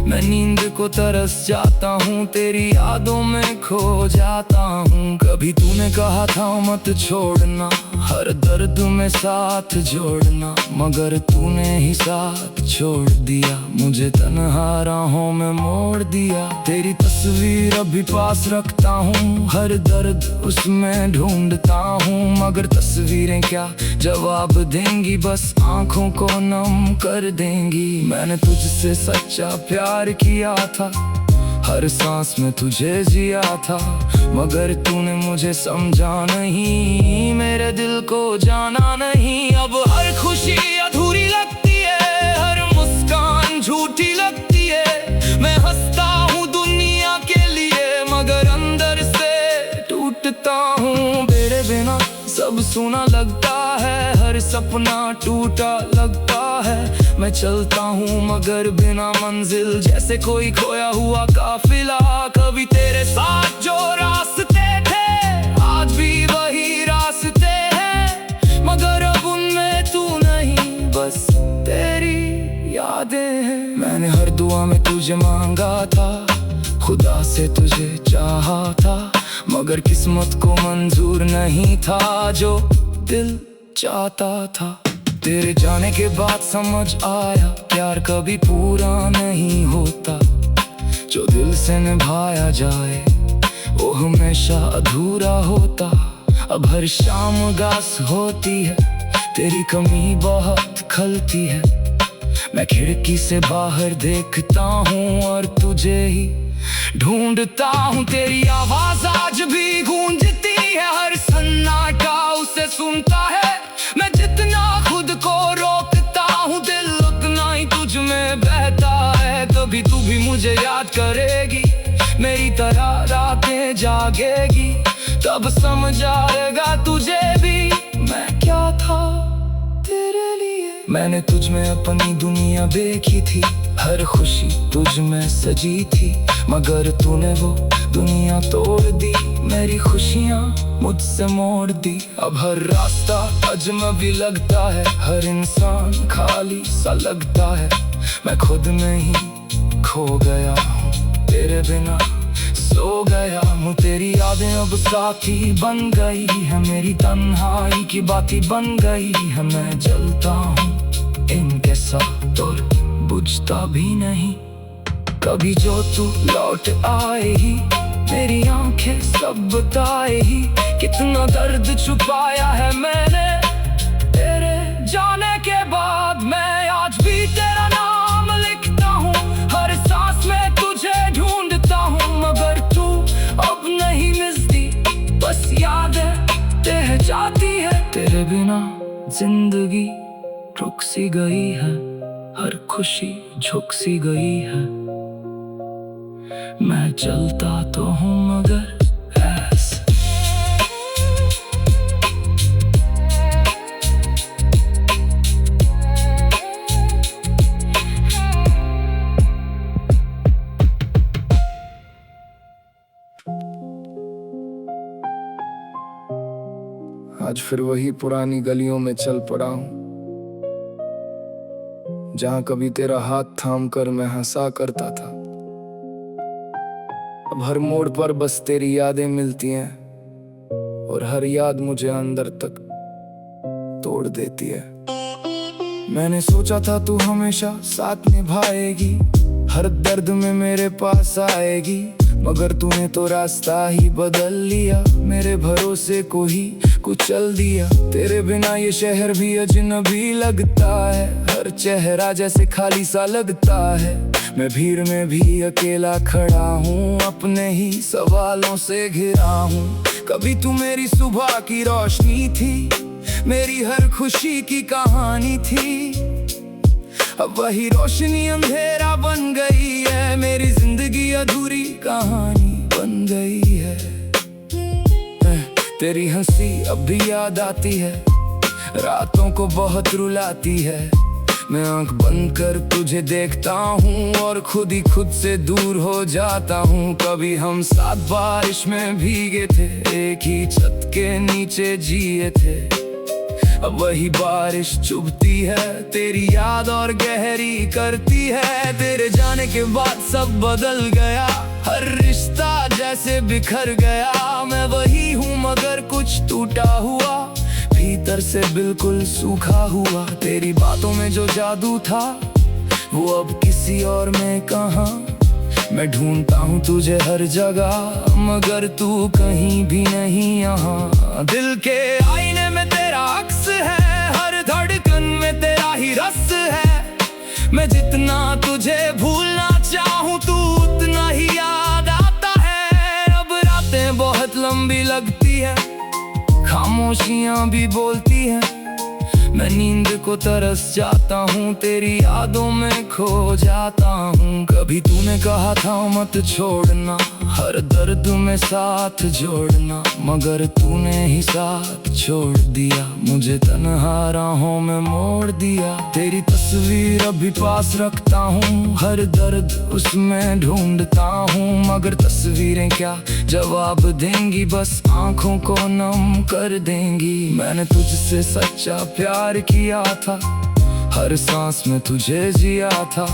मैं नींद को तरस जाता हूँ, तेरी यादों में खो जाता हूँ। कभी तूने कहा था मत छोड़ना, हर दर्द में साथ जोड़ना, मगर तूने ही साथ छोड़ दिया, मुझे तन्हा राहों में मोड़ दिया। तेरी तस्वीर अभी पास रखता हूँ, हर दर्द उसमें ढूंढता हूँ, मगर तस्वीरें क्या जवाब देंगी, बस आंखों को नम कर देंगी। मैंने तुझसे सच्चा प्यार किया था, हर सांस में तुझे जिया था, मगर तूने मुझे समझा नहीं, मेरे दिल को जाना नहीं। अब हर खुशी अधूरी लगती है, हर मुस्कान झूठी लगती है। मैं हंसता हूँ दुनिया के लिए, मगर अंदर से टूटता हूँ। तेरे बिना सब सुना लगता है, हर सपना टूटा लगता है। मैं चलता हूँ मगर बिना मंजिल, जैसे कोई खोया हुआ काफिला। कभी तेरे साथ जो रास्ते थे आज भी वही रास्ते हैं, मगर अब उनमें तू नहीं, बस तेरी यादें हैं। मैंने हर दुआ में तुझे मांगा था, खुदा से तुझे चाहा था, मगर किस्मत को मंजूर नहीं था जो दिल चाहता था। तेरे जाने के बाद समझ आया, प्यार कभी पूरा नहीं होता, जो दिल से निभाया जाए वो हमेशा अधूरा होता। अब हर शाम उदास होती है, तेरी कमी बहुत खलती है। मैं खिड़की से बाहर देखता हूँ और तुझे ही ढूंढता हूँ। तेरी आवाज आज भी गूंजती है, हर सन्नाटा उसे सुनता है। मैं जितना खुद को रोकता हूँ, दिल उतना ही तुझ में बहता है। कभी तू भी मुझे याद करेगी, मेरी तरह रातें जागेगी, तब समझ आएगा तुझे भी मैं क्या था तेरे लिए। मैंने तुझ में अपनी दुनिया देखी थी, हर खुशी तुझ में सजी थी, मगर तूने वो दुनिया तोड़ दी, मेरी खुशियाँ मुझसे मोड़ दी। अब हर रास्ता अजनबी लगता है, हर इंसान खाली सा लगता है। मैं खुद में ही खो गया हूँ, तेरे बिना सो गया हूँ। तेरी यादें अब साथी बन गई है, मेरी तन्हाई की बाती बन गई है। मैं जलता हूँ इनके साथ और बुझता भी नहीं। कभी जो तू लौट आए ही, मेरी आंखें सब बताए ही। कितना दर्द छुपाया है मैंने तेरे जाने के बाद। मैं आज भी तेरा नाम लिखता हूँ, हर सांस में तुझे ढूंढता हूँ। मगर तू अब नहीं मिलती, बस यादें रह जाती है। तेरे बिना जिंदगी रुक सी गई है, हर खुशी झुक सी गई है। मैं चलता तो हूँ मगर ऐसे। आज फिर वही पुरानी गलियों में चल पड़ा हूँ, जहाँ कभी तेरा हाथ थाम कर मैं हंसा करता था। अब हर मोड़ पर बस तेरी यादें मिलती हैं, और हर याद मुझे अंदर तक तोड़ देती है। मैंने सोचा था तू हमेशा साथ निभाएगी, हर दर्द में मेरे पास आएगी। मगर तूने तो रास्ता ही बदल लिया, मेरे भरोसे को ही कुचल दिया। तेरे बिना ये शहर भी अजनबी लगता है, हर चेहरा जैसे खाली सा लगता है। मैं भीड़ में भी अकेला खड़ा हूँ, अपने ही सवालों से घिरा हूँ। कभी तू मेरी सुबह की रोशनी थी, मेरी हर खुशी की कहानी थी। अब वही रोशनी अंधेरा बन गई है, मेरी जिंदगी अधूरी कहानी बन गई है। तेरी हंसी अब भी याद आती है, रातों को बहुत रुलाती है। मैं आंख बंद कर तुझे देखता हूँ और खुद ही खुद से दूर हो जाता हूँ। कभी हम साथ बारिश में भीगे थे, एक ही छत के नीचे जिए थे। अब वही बारिश चुभती है, तेरी याद और गहरी करती है। तेरे जाने के बाद सब बदल गया, हर रिश्ता जैसे बिखर गया। मैं वही हूँ मगर कुछ टूटा हुआ, भीतर से बिल्कुल सूखा हुआ। तेरी बातों में जो जादू था वो अब किसी और में कहाँ। मैं ढूंढता हूँ तुझे हर जगह, मगर तू कहीं भी नहीं यहाँ। दिल के आईने में तेरा अक्स है, हर धड़कन में तेरा ही रस है। मैं जितना तुझे भूलना चाहूँ तू उतना ही याद आता है। अब रातें बहुत लंबी लगती है, खामोशियाँ भी बोलती हैं। मैं नींद को तरस जाता हूँ, तेरी यादों में खो जाता हूँ। कभी तूने कहा था मत छोड़ना, हर दर्द में साथ जोड़ना। मगर तूने ही साथ छोड़ दिया, मुझे तन्हा राहों में मोड़ दिया। तेरी तस्वीर अभी पास रखता हूँ, हर दर्द उसमें ढूंढता हूँ। मगर तस्वीरें क्या जवाब देंगी, बस आंखों को नम कर देंगी। मैंने तुझसे सच्चा प्यार किया था, हर सांस में तुझे जिया था।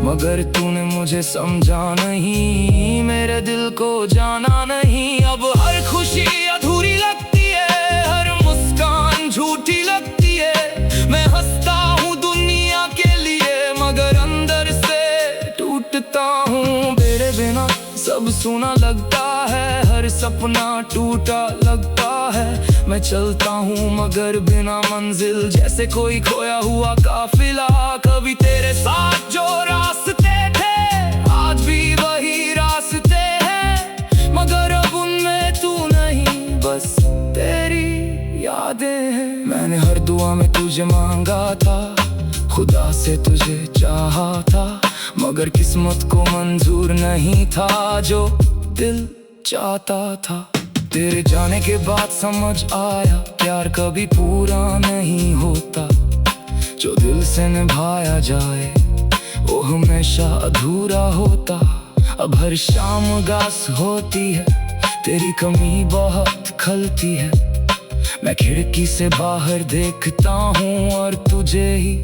मगर तूने मुझे समझा नहीं, मेरे दिल को जाना नहीं। अब हर खुशी अधूरी लगती है, हर मुस्कान झूठी लगती है। मैं हंसता हूँ दुनिया के लिए, मगर अंदर से टूटता हूँ। तेरे बिना सब सुना लगता है, हर सपना टूटा लगता है। मैं चलता हूँ मगर बिना मंजिल, जैसे कोई खोया हुआ काफिला। कभी तेरे साथ जो रास्ते थे आज भी वही रास्ते हैं, मगर अब उनमें तू नहीं, बस तेरी यादें हैं। मैंने हर दुआ में तुझे मांगा था, खुदा से तुझे चाहा था। मगर किस्मत को मंजूर नहीं था जो दिल चाहता था। तेरे जाने के बाद समझ आया, प्यार कभी पूरा नहीं होता। जो दिल से निभाया जाए वो हमेशा अधूरा होता। अब हर शाम उदास होती है, तेरी कमी बहुत खलती है। मैं खिड़की से बाहर देखता हूँ और तुझे ही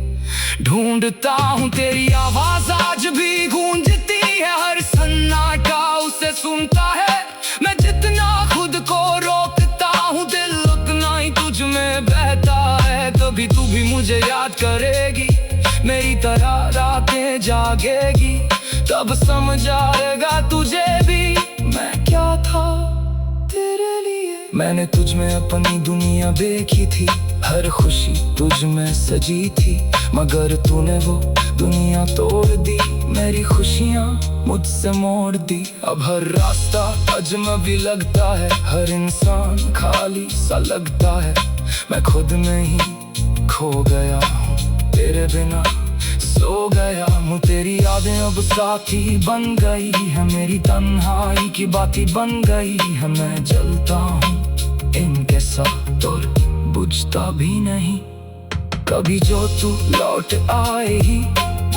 ढूंढता हूँ। तेरी आवाज आज भी गूंजती है, हर सन्नाटा उसे सुनता है। मैं जितना खुद को रोकता हूँ, दिल उतना ही तुझ में बहता है। कभी तू भी मुझे याद करेगी, मेरी तरह रातें जागेगी, तब समझ आएगा तुझे भी मैं क्या था तेरे लिए। मैंने तुझ में अपनी दुनिया देखी थी, हर खुशी तुझ में सजी थी, मगर तूने वो दुनिया तोड़ दी, मेरी खुशियाँ मुझसे मोड़ दी। अब हर रास्ता अजनबी लगता है, हर इंसान खाली सा लगता है। मैं खुद में ही खो गया हूँ, तेरे बिना सो गया हूँ। तेरी यादें अब साथी बन गई है, मेरी तन्हाई की बाती बन गई है। मैं जलता हूँ इनके साथ और बुझता भी नहीं। कभी जो तू लौट आए ही,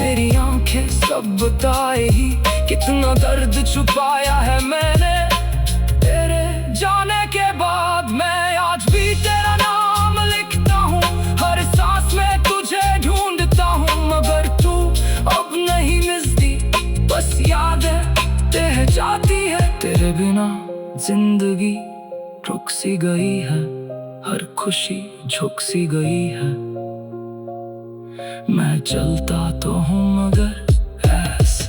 मेरी आंखें सब बताए ही, कितना दर्द छुपाया है मैंने तेरे जाने के बाद। मैं आज भी तेरा नाम लिखता हूँ, हर सांस में तुझे ढूंढता हूँ, मगर तू अब नहीं मिलती, बस यादें रह जाती है। तेरे बिना जिंदगी रुक सी गई है, हर खुशी झुक सी गई है। मैं चलता तो हूँ मगर ऐसे।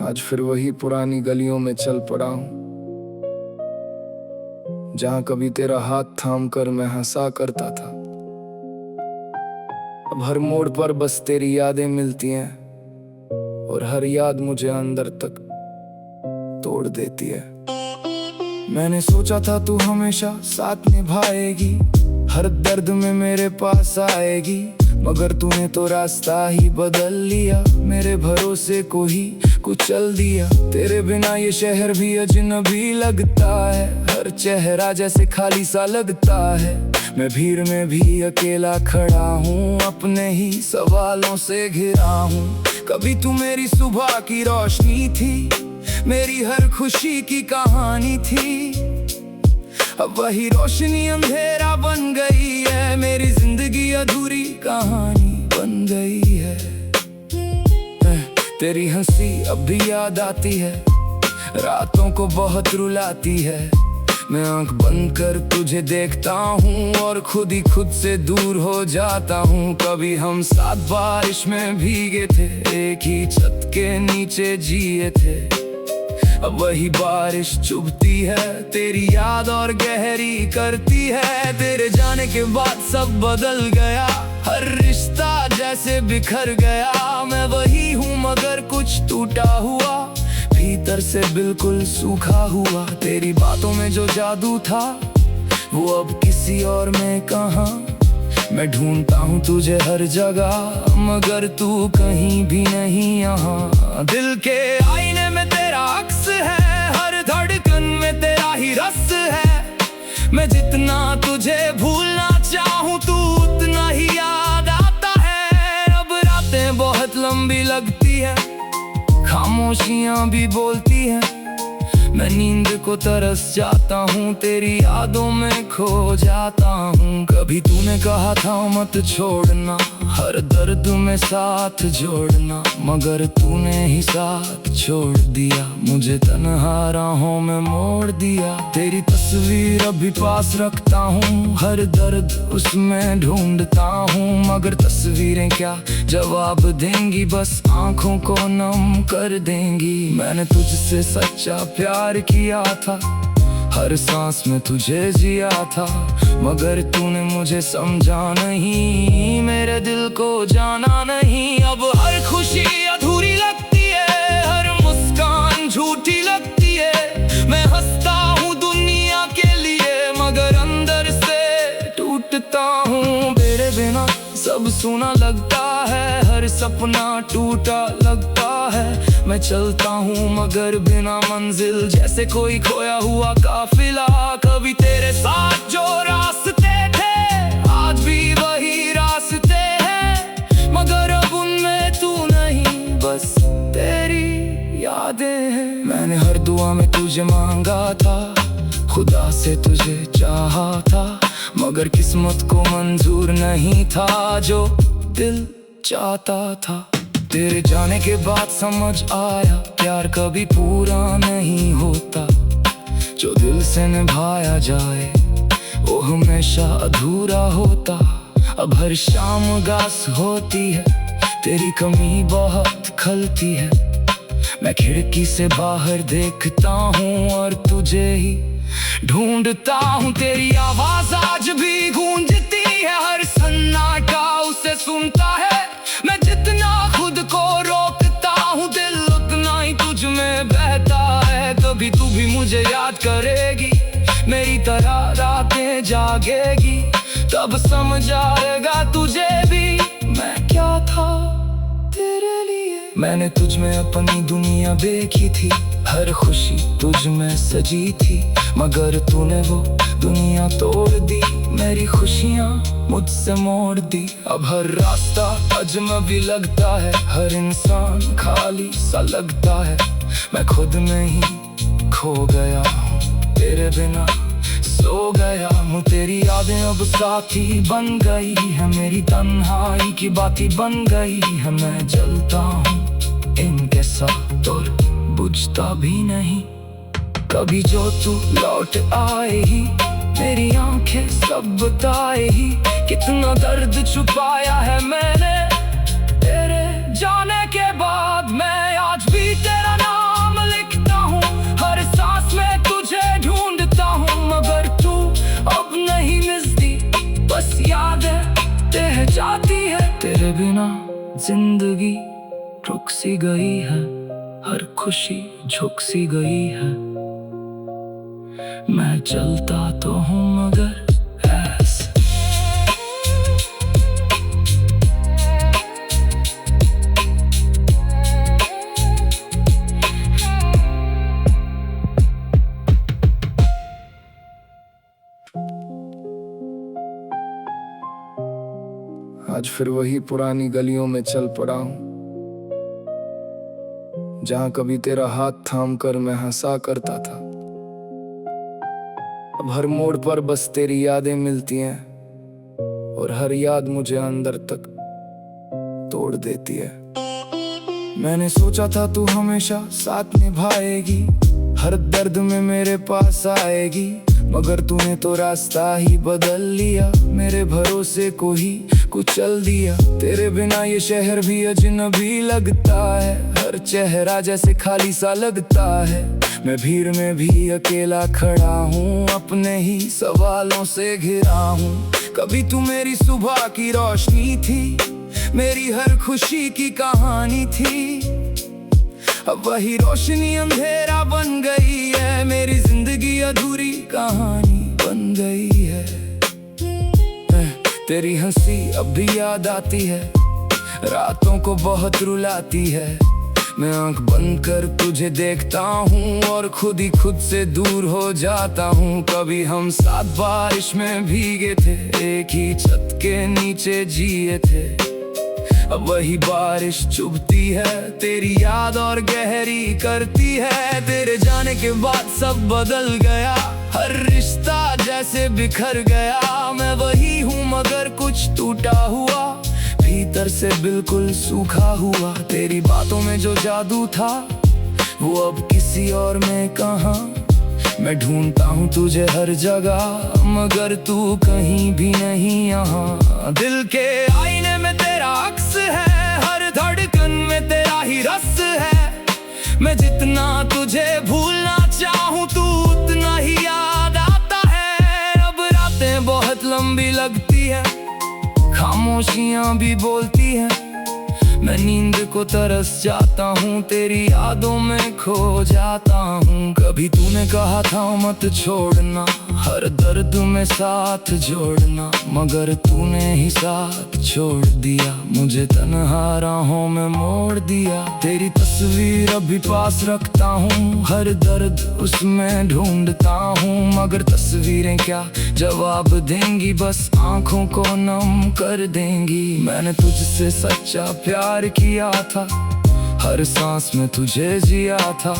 आज फिर वही पुरानी गलियों में चल पड़ा हूँ, जहाँ कभी तेरा हाथ थाम कर मैं हंसा करता था। अब हर मोड़ पर बस तेरी यादें मिलती हैं, और हर याद मुझे अंदर तक तोड़ देती है। मैंने सोचा था तू हमेशा साथ निभाएगी, हर दर्द में मेरे पास आएगी, मगर तूने तो रास्ता ही बदल लिया, मेरे भरोसे को ही कुचल दिया। तेरे बिना ये शहर भी अजनबी लगता है, हर चेहरा जैसे खाली सा लगता है। मैं भीड़ में भी अकेला खड़ा हूँ, अपने ही सवालों से घिरा हूँ। कभी तू मेरी सुबह की रोशनी थी, मेरी हर खुशी की कहानी थी। अब वही रोशनी अंधेरा बन गई है, मेरी जिंदगी अधूरी कहानी बन गई है। तेरी हंसी अब भी याद आती है, रातों को बहुत रुलाती है। मैं आंख बंद कर तुझे देखता हूँ और खुद ही खुद से दूर हो जाता हूँ। कभी हम साथ बारिश में भीगे थे, एक ही छत के नीचे जिए थे। अब वही बारिश चुभती है, तेरी याद और गहरी करती है। तेरे जाने के बाद सब बदल गया, हर रिश्ता जैसे बिखर गया। मैं वही हूँ मगर कुछ टूटा हुआ, भीतर से बिल्कुल सूखा हुआ। तेरी बातों में जो जादू था वो अब किसी और में कहाँ। मैं ढूंढता हूँ तुझे हर जगह, मगर तू कहीं भी नहीं यहाँ। दिल के आईने में तेरा अक्स है, हर धड़कन में तेरा ही रस है। मैं जितना तुझे भूलना चाहूँ तू उतना ही याद आता है। अब रातें बहुत लंबी लगती है, खामोशियाँ भी बोलती हैं। मैं नींद को तरस जाता हूँ, तेरी यादों में खो जाता हूँ। कभी तूने कहा था मत छोड़ना, हर दर्द में साथ जोड़ना, मगर तूने ही साथ छोड़ दिया, मुझे तन्हा राहों में मोड़ दिया। तेरी तस्वीर अभी पास रखता हूँ, हर दर्द उसमें ढूंढता हूँ, मगर तस्वीरें क्या जवाब देंगी, बस आंखों को नम कर देंगी। मैंने तुझसे सच्चा प्यार किया था, हर सांस में तुझे जिया था, मगर तूने मुझे समझा नहीं, मेरे दिल को जाना नहीं। अब हर खुशी अधूरी लगती है, हर मुस्कान झूठी लगती है। मैं हंसता हूँ दुनिया के लिए, मगर अंदर से टूटता रहता हूँ। तेरे बिना सब सुना लगता है, हर सपना टूटा लगता है। मैं चलता हूँ मगर बिना मंजिल, जैसे कोई खोया हुआ काफिला। कभी तेरे साथ जो रास्ते थे आज भी वही रास्ते हैं, मगर अब उनमें तू नहीं, बस तेरी यादें हैं। मैंने हर दुआ में तुझे मांगा था, खुदा से तुझे चाहा था, मगर किस्मत को मंजूर नहीं था जो दिल चाहता था। तेरे जाने के बाद समझ आया प्यार कभी पूरा नहीं होता, जो दिल से निभाया जाए वो हमेशा अधूरा होता। अब हर शाम उदास होती है, तेरी कमी बहुत खलती है। मैं खिड़की से बाहर देखता हूँ और तुझे ही ढूंढता हूँ। तेरी आवाज आज भी गूंजती है, हर सन्नाटा उसे सुनता है। मैं जितना खुद को रोकता हूँ, दिल उतना ही तुझ में बहता है। कभी तू भी मुझे याद करेगी, मेरी तरह रातें जागेगी, तब समझ आएगा तुझे भी मैं क्या था तेरे लिए। मैंने तुझ में अपनी दुनिया देखी थी, हर खुशी तुझ में सजी थी, मगर तूने वो दुनिया तोड़ दी, मेरी खुशियाँ मुझसे मोड़ दी। अब हर रास्ता अजनबी लगता है, हर इंसान खाली सा लगता है। मैं खुद में ही खो गया हूँ, तेरे बिना सो गया हूँ। तेरी यादें अब साथी बन गई है, मेरी तन्हाई की बाती बन गई है। मैं जलता हूँ इनके साथ और बुझता भी नहीं। कभी जो तू लौट आए ही, मेरी आंखें सब बताए ही, कितना दर्द छुपाया है मैंने तेरे जाने के बाद। मैं आज भी तेरा नाम लिखता हूँ, हर सांस में तुझे ढूंढता हूँ, मगर तू अब नहीं मिलती, बस यादें रह जाती है। तेरे बिना जिंदगी रुक सी गई है, हर खुशी झुक सी गई है। मैं चलता तो हूँ मगर ऐसे। आज फिर वही पुरानी गलियों में चल पड़ा हूँ, जहाँ कभी तेरा हाथ थाम कर मैं हंसा करता था। अब हर मोड़ पर बस तेरी यादें मिलती हैं, और हर याद मुझे अंदर तक तोड़ देती है। मैंने सोचा था तू हमेशा साथ निभाएगी, हर दर्द में मेरे पास आएगी, मगर तूने तो रास्ता ही बदल लिया, मेरे भरोसे को ही कुचल दिया। तेरे बिना ये शहर भी अजनबी लगता है, हर चेहरा जैसे खाली सा लगता है। मैं भीड़ में भी अकेला खड़ा हूँ, अपने ही सवालों से घिरा हूँ। कभी तू मेरी सुबह की रोशनी थी, मेरी हर खुशी की कहानी थी। अब वही रोशनी अंधेरा बन गई है, मेरी जिंदगी अधूरी कहानी बन गई है। तेरी हंसी अब भी याद आती है, रातों को बहुत रुलाती है। मैं आंख बंद कर तुझे देखता हूँ और खुद ही खुद से दूर हो जाता हूँ। कभी हम साथ बारिश में भीगे थे, एक ही छत के नीचे जिए थे। अब वही बारिश चुभती है, तेरी याद और गहरी करती है। तेरे जाने के बाद सब बदल गया, हर रिश्ता जैसे बिखर गया। मैं वही हूँ मगर कुछ टूटा हुआ, भीतर से बिल्कुल सूखा हुआ। तेरी बातों में जो जादू था वो अब किसी और में कहाँ। मैं ढूंढता हूँ तुझे हर जगह, मगर तू कहीं भी नहीं यहाँ। दिल के आईने में तेरा अक्स है, हर धड़कन में तेरा ही रस है। मैं जितना तुझे भूलना चाहूँ तू उतना ही याद आता है। अब रातें बहुत लंबी लगती है, खामोशियाँ भी बोलती हैं, मैं नींद को तरस जाता हूँ, तेरी यादों में खो जाता हूँ। कभी तूने कहा था मत छोड़ना, हर दर्द में साथ जोड़ना, मगर तूने ही साथ छोड़ दिया, मुझे तन्हा राहों में मोड़ दिया। तेरी तस्वीर अभी पास रखता हूँ, हर दर्द उसमें ढूंढता हूँ, मगर तस्वीरें क्या जवाब देंगी, बस आंखों को नम कर देंगी। मैंने तुझसे सच्चा प्यार किया था, हर सांस में तुझे जिया था,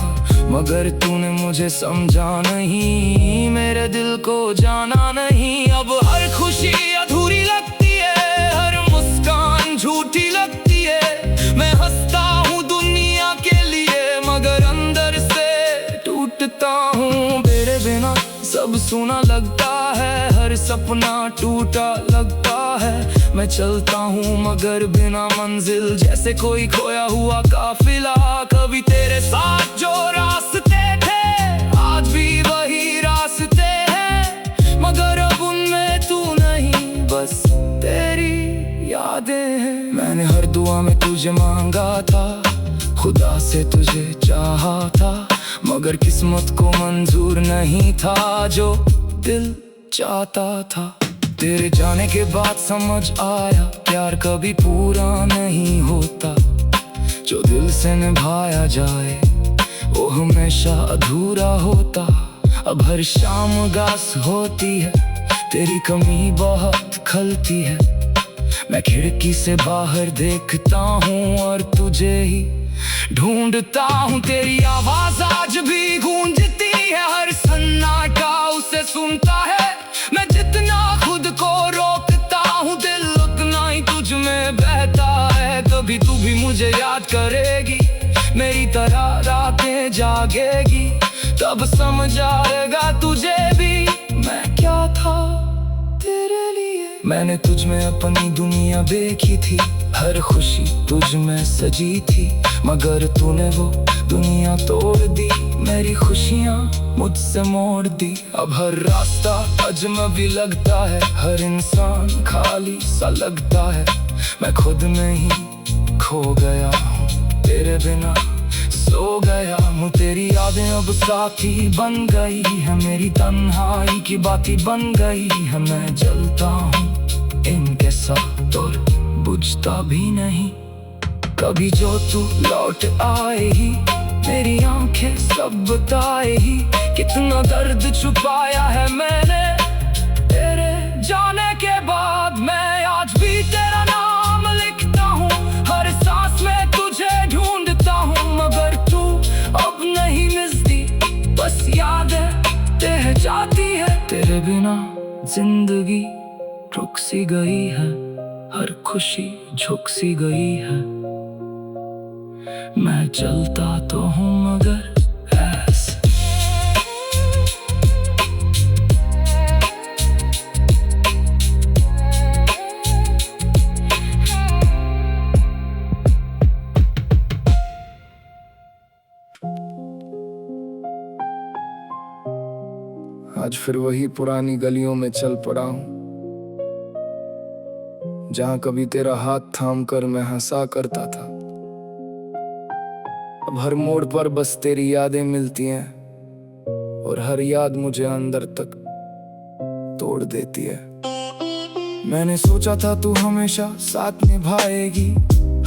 मगर तूने मुझे समझा नहीं, मेरे दिल को जाना नहीं। अब हर खुशी अधूरी लगती है, हर मुस्कान झूठी लगती है, मैं हंसता हूँ दुनिया के लिए, मगर अंदर से टूटता हूँ। तेरे बिना सब सुना लगता है, हर सपना टूटा लगता है, मैं चलता हूँ मगर बिना मंजिल, जैसे कोई खोया हुआ काफिला। कभी तेरे साथ जो रास्ते थे आज भी वही रास्ते हैं, मगर अब उनमें तू नहीं, बस तेरी यादें हैं। मैंने हर दुआ में तुझे मांगा था, खुदा से तुझे चाहा था, मगर किस्मत को मंजूर नहीं था जो दिल चाहता था। तेरे जाने के बाद समझ आया, प्यार कभी पूरा नहीं होता, जो दिल से निभाया जाए वो हमेशा अधूरा होता। अब हर शाम उदास होती है, तेरी कमी बहुत खलती है, मैं खिड़की से बाहर देखता हूँ और तुझे ही ढूंढता हूँ। तेरी आवाज आज भी गूंजती है, हर सन्नाटा उसे सुनता है, मैं जितना खुद को रोकता हूँ, दिल उतना ही तुझ में बहता है। कभी तू भी मुझे याद करेगी, मेरी तरह रातें जागेगी, तब समझ आएगा तुझे भी मैं क्या था तेरे लिए। मैंने तुझ में अपनी दुनिया देखी थी, हर खुशी तुझ में सजी थी, मगर तूने वो दुनिया तोड़ दी, मेरी खुशियाँ मुझसे मोड़ दी। अब हर रास्ता अजनबी लगता है, हर इंसान खाली सा लगता है, मैं खुद में ही खो गया हूँ, तेरे बिना सो गया हूँ। तेरी यादें अब साथी बन गई है, मेरी तन्हाई की बाती बन गई है, मैं जलता हूँ इनके साथ और बुझता भी नहीं। कभी जो तू लौट आए ही, मेरी आंखें सब बताए ही, कितना दर्द छुपाया है मैंने तेरे जाने के बाद। मैं आज भी तेरा नाम लिखता हूँ, हर सांस में तुझे ढूंढता हूँ, मगर तू अब नहीं मिलती, बस यादें रह जाती है। तेरे बिना जिंदगी रुक सी गई है, हर खुशी झुक सी गई है, मैं चलता तो हूँ मगर ऐसे। आज फिर वही पुरानी गलियों में चल पड़ा हूँ, जहाँ कभी तेरा हाथ थाम कर मैं हंसा करता था। अब हर मोड़ पर बस तेरी यादें मिलती हैं, और हर याद मुझे अंदर तक तोड़ देती है। मैंने सोचा था तू हमेशा साथ निभाएगी,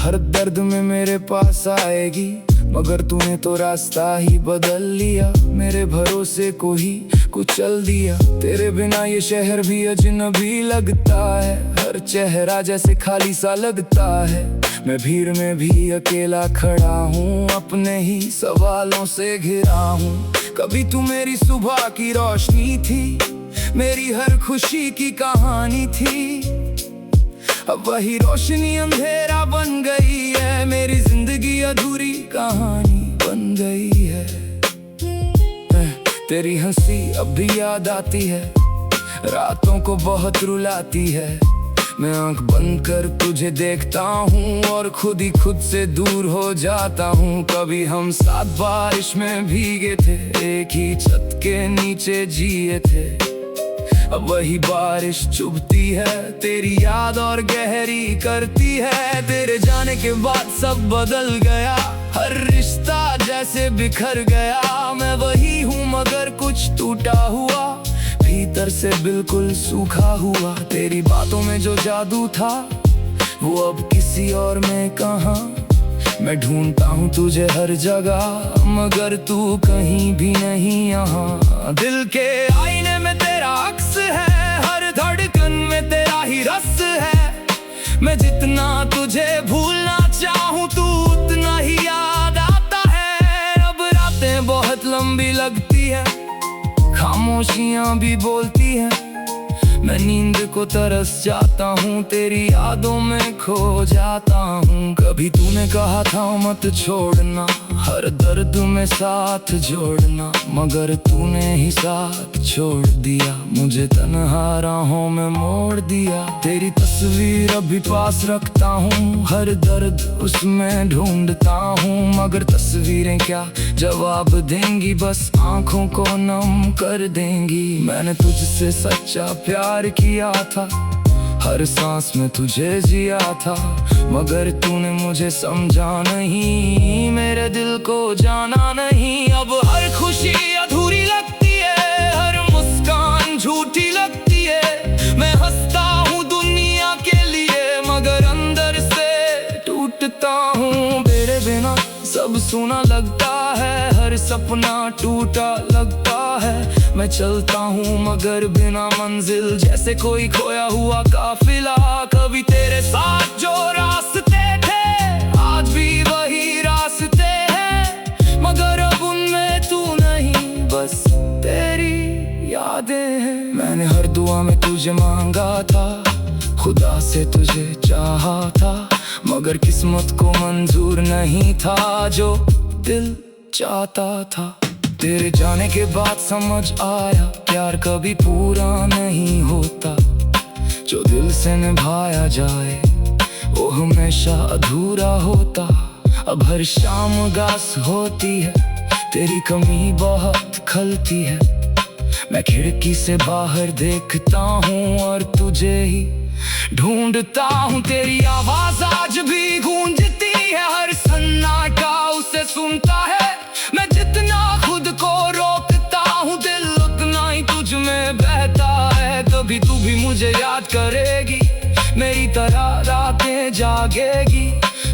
हर दर्द में मेरे पास आएगी, मगर तूने तो रास्ता ही बदल लिया, मेरे भरोसे को ही कुचल दिया। तेरे बिना ये शहर भी अजनबी लगता है, हर चेहरा जैसे खाली सा लगता है, मैं भीड़ में भी अकेला खड़ा हूँ, अपने ही सवालों से घिरा हूँ। कभी तू मेरी सुबह की रोशनी थी, मेरी हर खुशी की कहानी थी, अब वही रोशनी अंधेरा बन गई है, मेरी जिंदगी अधूरी कहानी बन गई है। तेरी हंसी अब भी याद आती है, रातों को बहुत रुलाती है, मैं आंख बंद कर तुझे देखता हूँ और खुद ही खुद से दूर हो जाता हूँ। कभी हम साथ बारिश में भीगे थे, एक ही छत के नीचे जिए थे, अब वही बारिश चुभती है, तेरी याद और गहरी करती है। तेरे जाने के बाद सब बदल गया, हर रिश्ता जैसे बिखर गया। मैं वही हूँ मगर कुछ टूटा हुआ, भीतर से बिल्कुल सूखा हुआ। तेरी बातों में जो जादू था वो अब किसी और में कहाँ। मैं ढूंढता हूँ तुझे हर जगह, मगर तू कहीं भी नहीं यहाँ। दिल के आईने में तेरा अक्स है, हर धड़कन में तेरा ही रस है। मैं जितना तुझे भूलना चाहूँ तू उतना ही याद आता है। अब रातें बहुत लंबी लगती है, खामोशियाँ भी बोलती हैं। मैं नींद को तरस जाता हूँ, तेरी यादों में खो जाता हूँ। कभी तूने कहा था मत छोड़ना, हर दर्द में साथ जोड़ना, मगर तूने ही साथ छोड़ दिया, मुझे तन्हा राहों में मोड़ दिया। तेरी तस्वीर अभी पास रखता हूँ, हर दर्द उसमें ढूंढता हूँ, मगर तस्वीरें क्या जवाब देंगी, बस आंखों को नम कर देंगी। मैंने तुझसे सच्चा प्यार किया था, हर सांस में तुझे जिया था, मगर तूने मुझे समझा नहीं, मेरे दिल को जाना नहीं। अब हर खुशी अधूरी लगती है, हर मुस्कान झूठी लगती है। मैं हंसता हूँ दुनिया के लिए, मगर अंदर से टूटता हूँ। तेरे बिना सब सुना लगता है, हर सपना टूटा लगता है। मैं चलता हूँ मगर बिना मंजिल, जैसे कोई खोया हुआ काफिला। कभी तेरे साथ जो रास्ते थे आज भी वही रास्ते हैं, मगर अब उनमें तू नहीं, बस तेरी यादें हैं। मैंने हर दुआ में तुझे मांगा था, खुदा से तुझे चाहा था, मगर किस्मत को मंजूर नहीं था जो दिल चाहता था। तेरे जाने के बाद समझ आया, प्यार कभी पूरा नहीं होता, जो दिल से निभाया जाए वो हमेशा अधूरा होता। अब हर शाम उदास होती है, तेरी कमी बहुत खलती है। मैं खिड़की से बाहर देखता हूँ और तुझे ही ढूंढता हूँ। तेरी आवाज आज भी गूंजती है, हर सन्नाटा उसे सुनता है। मैं जितना खुद को रोकता हूँ, दिल उतना ही तुझ में बहता है। कभी तू भी मुझे याद करेगी, मेरी तरह रातें जागेगी,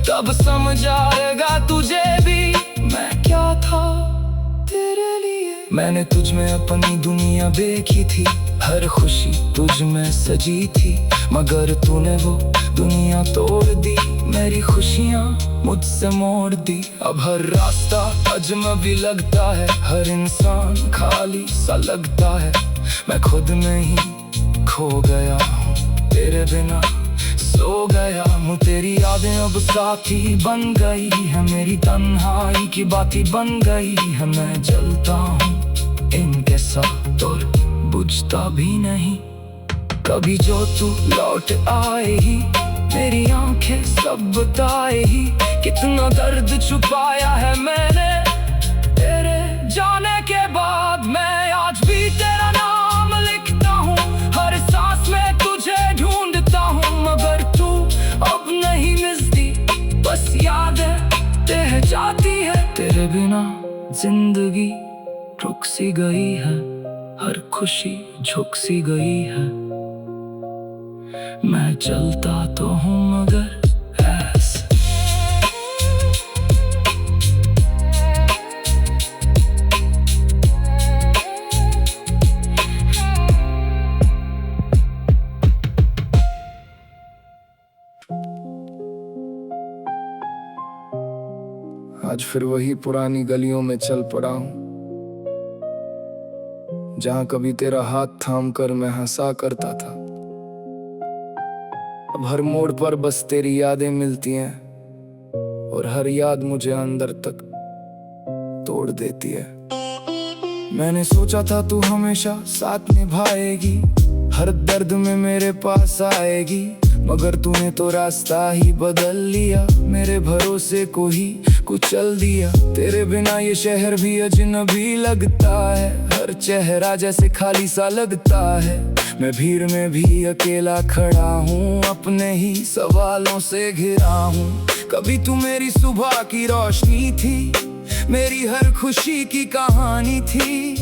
तब समझ आएगा तुझे भी मैं क्या था तेरे लिए। मैंने तुझ में अपनी दुनिया देखी थी, हर खुशी तुझ में सजी थी, मगर तूने वो दुनिया तोड़ दी, मेरी खुशियाँ मुझसे मोड़ दी। अब हर रास्ता अजनबी लगता है, हर इंसान खाली सा लगता है। मैं खुद में ही खो गया हूँ, तेरे बिना सो गया हूँ। तेरी यादें अब साथी बन गई है, मेरी तन्हाई की बाती बन गई है। मैं जलता हूँ इनके साथ और बुझता भी नहीं, कभी जो तू लौट आए ही, मेरी आंखें सब बताए ही, कितना दर्द छुपाया है मैंने तेरे जाने के बाद। मैं आज भी तेरा नाम लिखता हूँ, हर सांस में तुझे ढूंढता हूँ, मगर तू अब नहीं मिलती, बस यादें रह जाती है। तेरे बिना जिंदगी रुक सी गई है, हर खुशी झुक सी गई है। मैं चलता तो हूँ मगर ऐसे। आज फिर वही पुरानी गलियों में चल पड़ा हूँ, जहाँ कभी तेरा हाथ थाम कर मैं हंसा करता था। अब हर मोड़ पर बस तेरी यादें मिलती हैं, और हर याद मुझे अंदर तक तोड़ देती है। मैंने सोचा था तू हमेशा साथ निभाएगी, हर दर्द में मेरे पास आएगी, मगर तूने तो रास्ता ही बदल लिया, मेरे भरोसे को ही कुचल दिया। तेरे बिना ये शहर भी अजनबी लगता है, हर चेहरा जैसे खाली सा लगता है। मैं भीड़ में भी अकेला खड़ा हूँ, अपने ही सवालों से घिरा हूँ। कभी तू मेरी सुबह की रोशनी थी, मेरी हर खुशी की कहानी थी।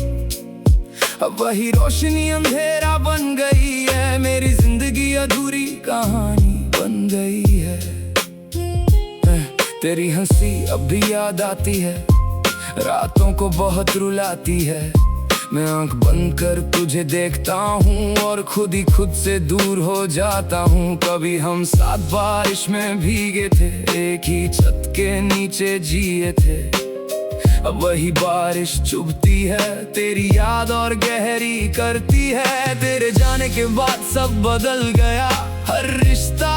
अब वही रोशनी अंधेरा बन गई है, मेरी जिंदगी अधूरी कहानी बन गई है। तेरी हंसी अब भी याद आती है, रातों को बहुत रुलाती है। मैं आंख बंद कर तुझे देखता हूँ और खुद ही खुद से दूर हो जाता हूँ। कभी हम साथ बारिश में भीगे थे, एक ही छत के नीचे जिए थे। अब वही बारिश चुभती है, तेरी याद और गहरी करती है। तेरे जाने के बाद सब बदल गया, हर रिश्ता